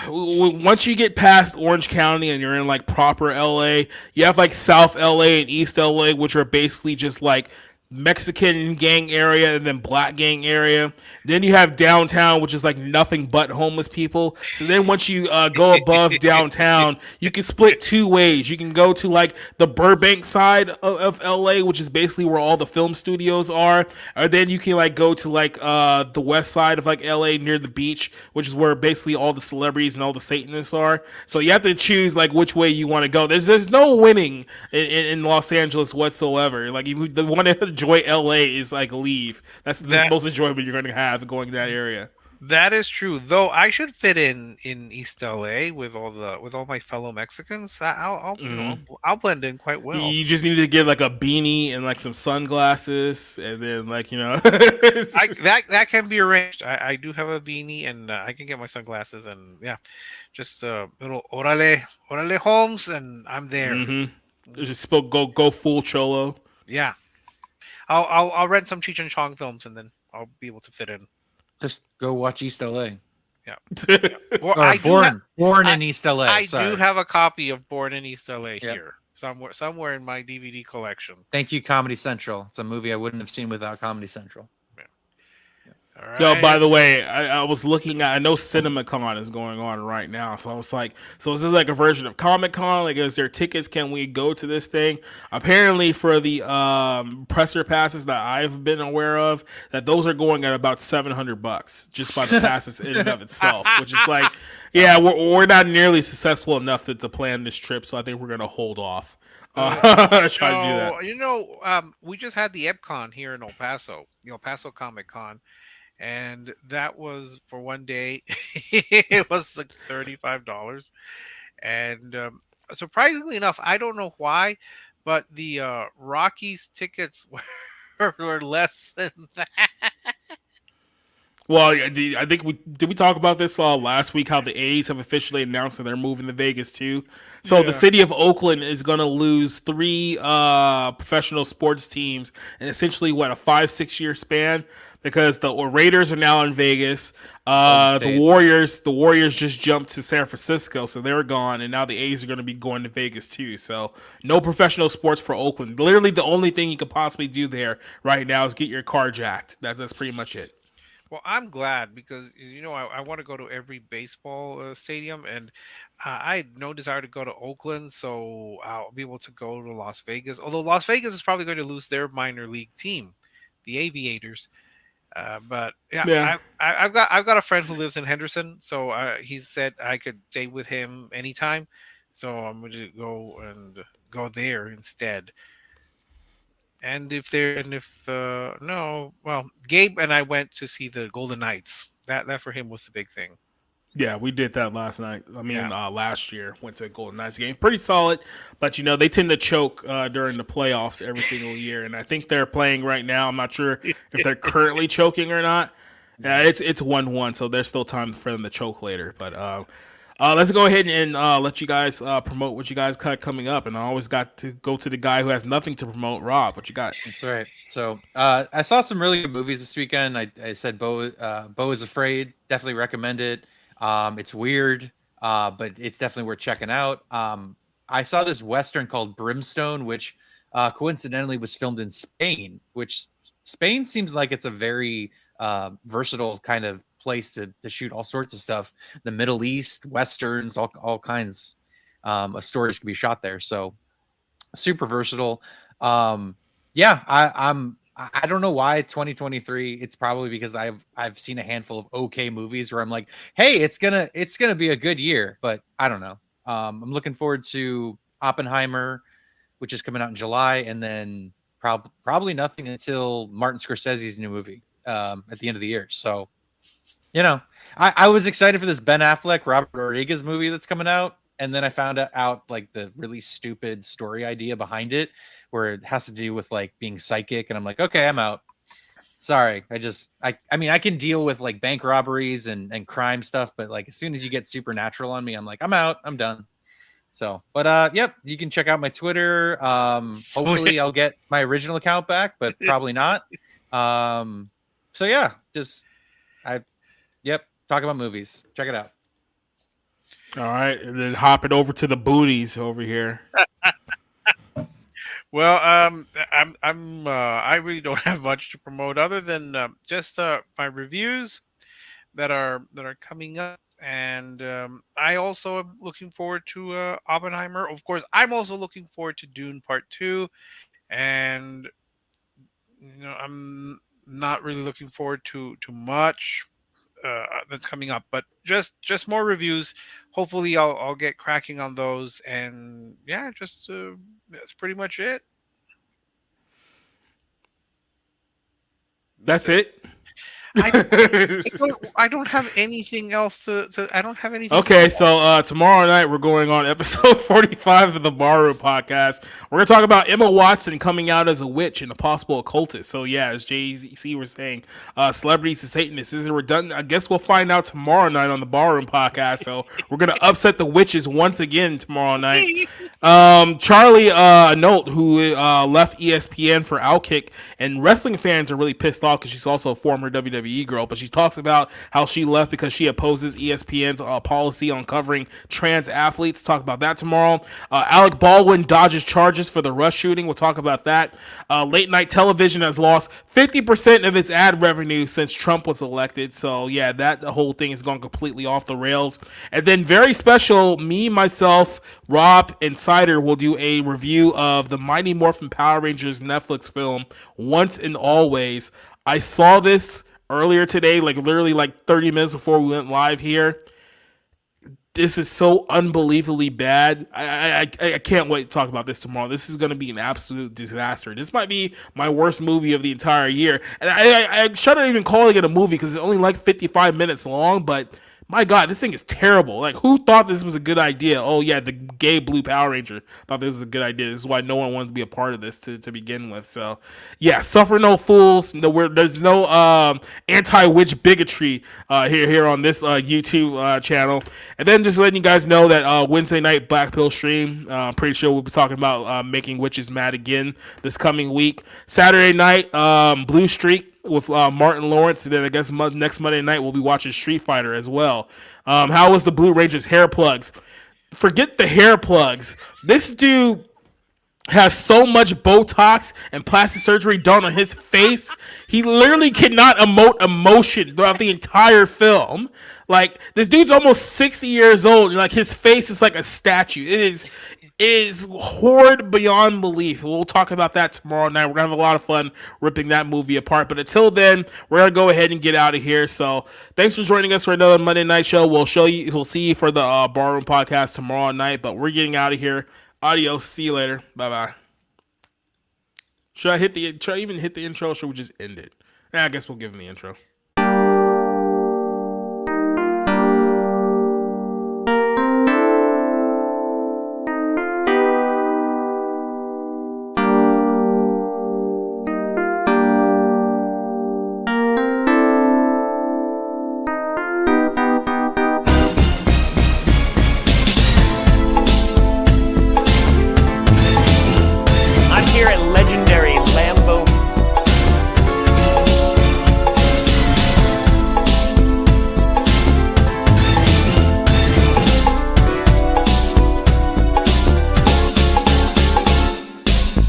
once you get past Orange County and you're in like proper LA, you have like South LA and East LA, which are basically just like Mexican gang area and then black gang area. Then you have downtown, which is like nothing but homeless people. So then once you go above downtown, you can split 2 ways. You can go to like the Burbank side of LA, which is basically where all the film studios are, or then you can like go to like the west side of like LA near the beach, which is where basically all the celebrities and all the Satanists are. So you have to choose like which way you want to go. There's no winning in Los Angeles whatsoever. Like you the one that enjoy LA is like leave. That's the most enjoyment you're going to have going to that area. That is true. Though I should fit in East LA with all my fellow Mexicans. I'll blend in quite well. You just need to get like a beanie and like some sunglasses, and then like that can be arranged. I do have a beanie, and I can get my sunglasses, and just a little orale Holmes, and I'm there. Mm-hmm. Just go full cholo. Yeah. I'll rent some Cheech and Chong films, and then I'll be able to fit in. Just go watch East LA. Yeah. Born in East LA. I do have a copy of Born in East LA here. somewhere in my DVD collection. Thank you, Comedy Central. It's a movie I wouldn't have seen without Comedy Central. All Yo, by right. the way, I was looking at, I know CinemaCon is going on right now. So I was like, so is this like a version of Comic Con? Like, is there tickets? Can we go to this thing? Apparently, for the presser passes that I've been aware of, that those are going at about $700 just by the passes in and of itself, which is like, yeah, we're not nearly successful enough to plan this trip. So I think we're going to hold off. Try to do that. We just had the EPCON here in El Paso, the El Paso Comic Con. And that was for one day. It was like $35, and surprisingly enough, I don't know why, but the Rockies tickets were less than that. Well, I think we talk about this last week, how the A's have officially announced that they're moving to Vegas too. So the city of Oakland is going to lose 3 professional sports teams in essentially a 5-6 year span, because the Raiders are now in Vegas. The Warriors just jumped to San Francisco, so they're gone, and now the A's are going to be going to Vegas too. So no professional sports for Oakland. Literally, the only thing you could possibly do there right now is get your car jacked. That's pretty much it. Well, I'm glad, because I want to go to every baseball stadium, and I had no desire to go to Oakland, so I'll be able to go to Las Vegas. Although Las Vegas is probably going to lose their minor league team, the Aviators. But yeah, Yeah. I've got a friend who lives in Henderson, so he said I could stay with him anytime. So I'm going to go there instead. And if no, well, Gabe and I went to see the Golden Knights. That for him was the big thing. Yeah, we did that last night. I mean, Yeah. last year went to a Golden Knights game. Pretty solid, but they tend to choke during the playoffs every single year, and I think they're playing right now. I'm not sure if they're currently choking or not. Yeah, it's 1-1, so there's still time for them to choke later. But let's go ahead and let you guys promote what you guys got coming up. And I always got to go to the guy who has nothing to promote. Rob, what you got? That's right. So I saw some really good movies this weekend. I said Beau is Afraid. Definitely recommend it. It's weird, but it's definitely worth checking out. I saw this Western called Brimstone, which coincidentally was filmed in Spain, which Spain seems like it's a very versatile kind of place to shoot all sorts of stuff. The Middle East, Westerns, all kinds of stories can be shot there. So super versatile. I don't know why 2023. It's probably because I've seen a handful of okay movies where I'm like, hey, it's gonna be a good year, but I don't know. I'm looking forward to Oppenheimer, which is coming out in July, and then probably nothing until Martin Scorsese's new movie at the end of the year. So, I was excited for this Ben Affleck, Robert Rodriguez movie that's coming out, and then I found out like the really stupid story idea behind it, where it has to do with like being psychic, and I'm like, okay, I'm out. Sorry, I mean, I can deal with like bank robberies and crime stuff, but like as soon as you get supernatural on me, I'm like, I'm out, I'm done. So, but yep, you can check out my Twitter. Hopefully, I'll get my original account back, but probably not. So yeah, talk about movies. Check it out. All right, and then hopping over to the booties over here. Well, I really don't have much to promote other than just my reviews that are coming up, and I also am looking forward to Oppenheimer. Of course, I'm also looking forward to Dune Part 2, and I'm not really looking forward to much that's coming up, but just more reviews. Hopefully, I'll get cracking on those, and yeah, just that's pretty much it. That's it. I don't have anything else to. I don't have anything. Okay, so tomorrow night we're going on episode 45 of the Barroom Podcast. We're gonna talk about Emma Watson coming out as a witch and a possible occultist. So yeah, as JC was saying, celebrities and Satanists. Is it redundant? I guess we'll find out tomorrow night on the Barroom Podcast. So we're gonna upset the witches once again tomorrow night. Charlie Nolt, who left ESPN for Outkick, and wrestling fans are really pissed off because she's also a former WWE WWE girl, but she talks about how she left because she opposes ESPN's policy on covering trans athletes. Talk about that tomorrow. Alec Baldwin dodges charges for the Rush shooting. We'll talk about that. Late night television has lost 50% of its ad revenue since Trump was elected. So yeah, that the whole thing has gone completely off the rails. And then very special, me, myself, Rob, and Cider will do a review of the Mighty Morphin Power Rangers Netflix film, Once and Always. I saw this earlier today, like literally like 30 minutes before we went live here. This is so unbelievably bad. I can't wait to talk about this tomorrow. This is going to be an absolute disaster. This might be my worst movie of the entire year. And I shouldn't even calling it a movie because it's only like 55 minutes long, but my God, this thing is terrible. Like, who thought this was a good idea? Oh, yeah, the gay blue Power Ranger thought this was a good idea. This is why no one wanted to be a part of this to begin with. So, yeah, suffer no fools. There's no anti-witch bigotry here on this YouTube channel. And then just letting you guys know that Wednesday night Black Pill stream, pretty sure we'll be talking about making witches mad again this coming week. Saturday night, Blue Streak with Martin Lawrence, and then I guess next Monday night we'll be watching Street Fighter as well. How was the Blue Rangers hair plugs? Forget the hair plugs. This dude has so much Botox and plastic surgery done on his face. He literally cannot emote emotion throughout the entire film. Like, this dude's almost 60 years old, and like his face is like a statue. It is horrid beyond belief. We'll talk about that tomorrow night. We're gonna have a lot of fun ripping that movie apart. But until then, we're gonna go ahead and get out of here. So thanks for joining us for another Monday night show. We'll see you for the Barroom podcast tomorrow night. But we're getting out of here. Adios. See you later. Bye bye. Should I even hit the intro? Or should we just end it? I guess we'll give him the intro.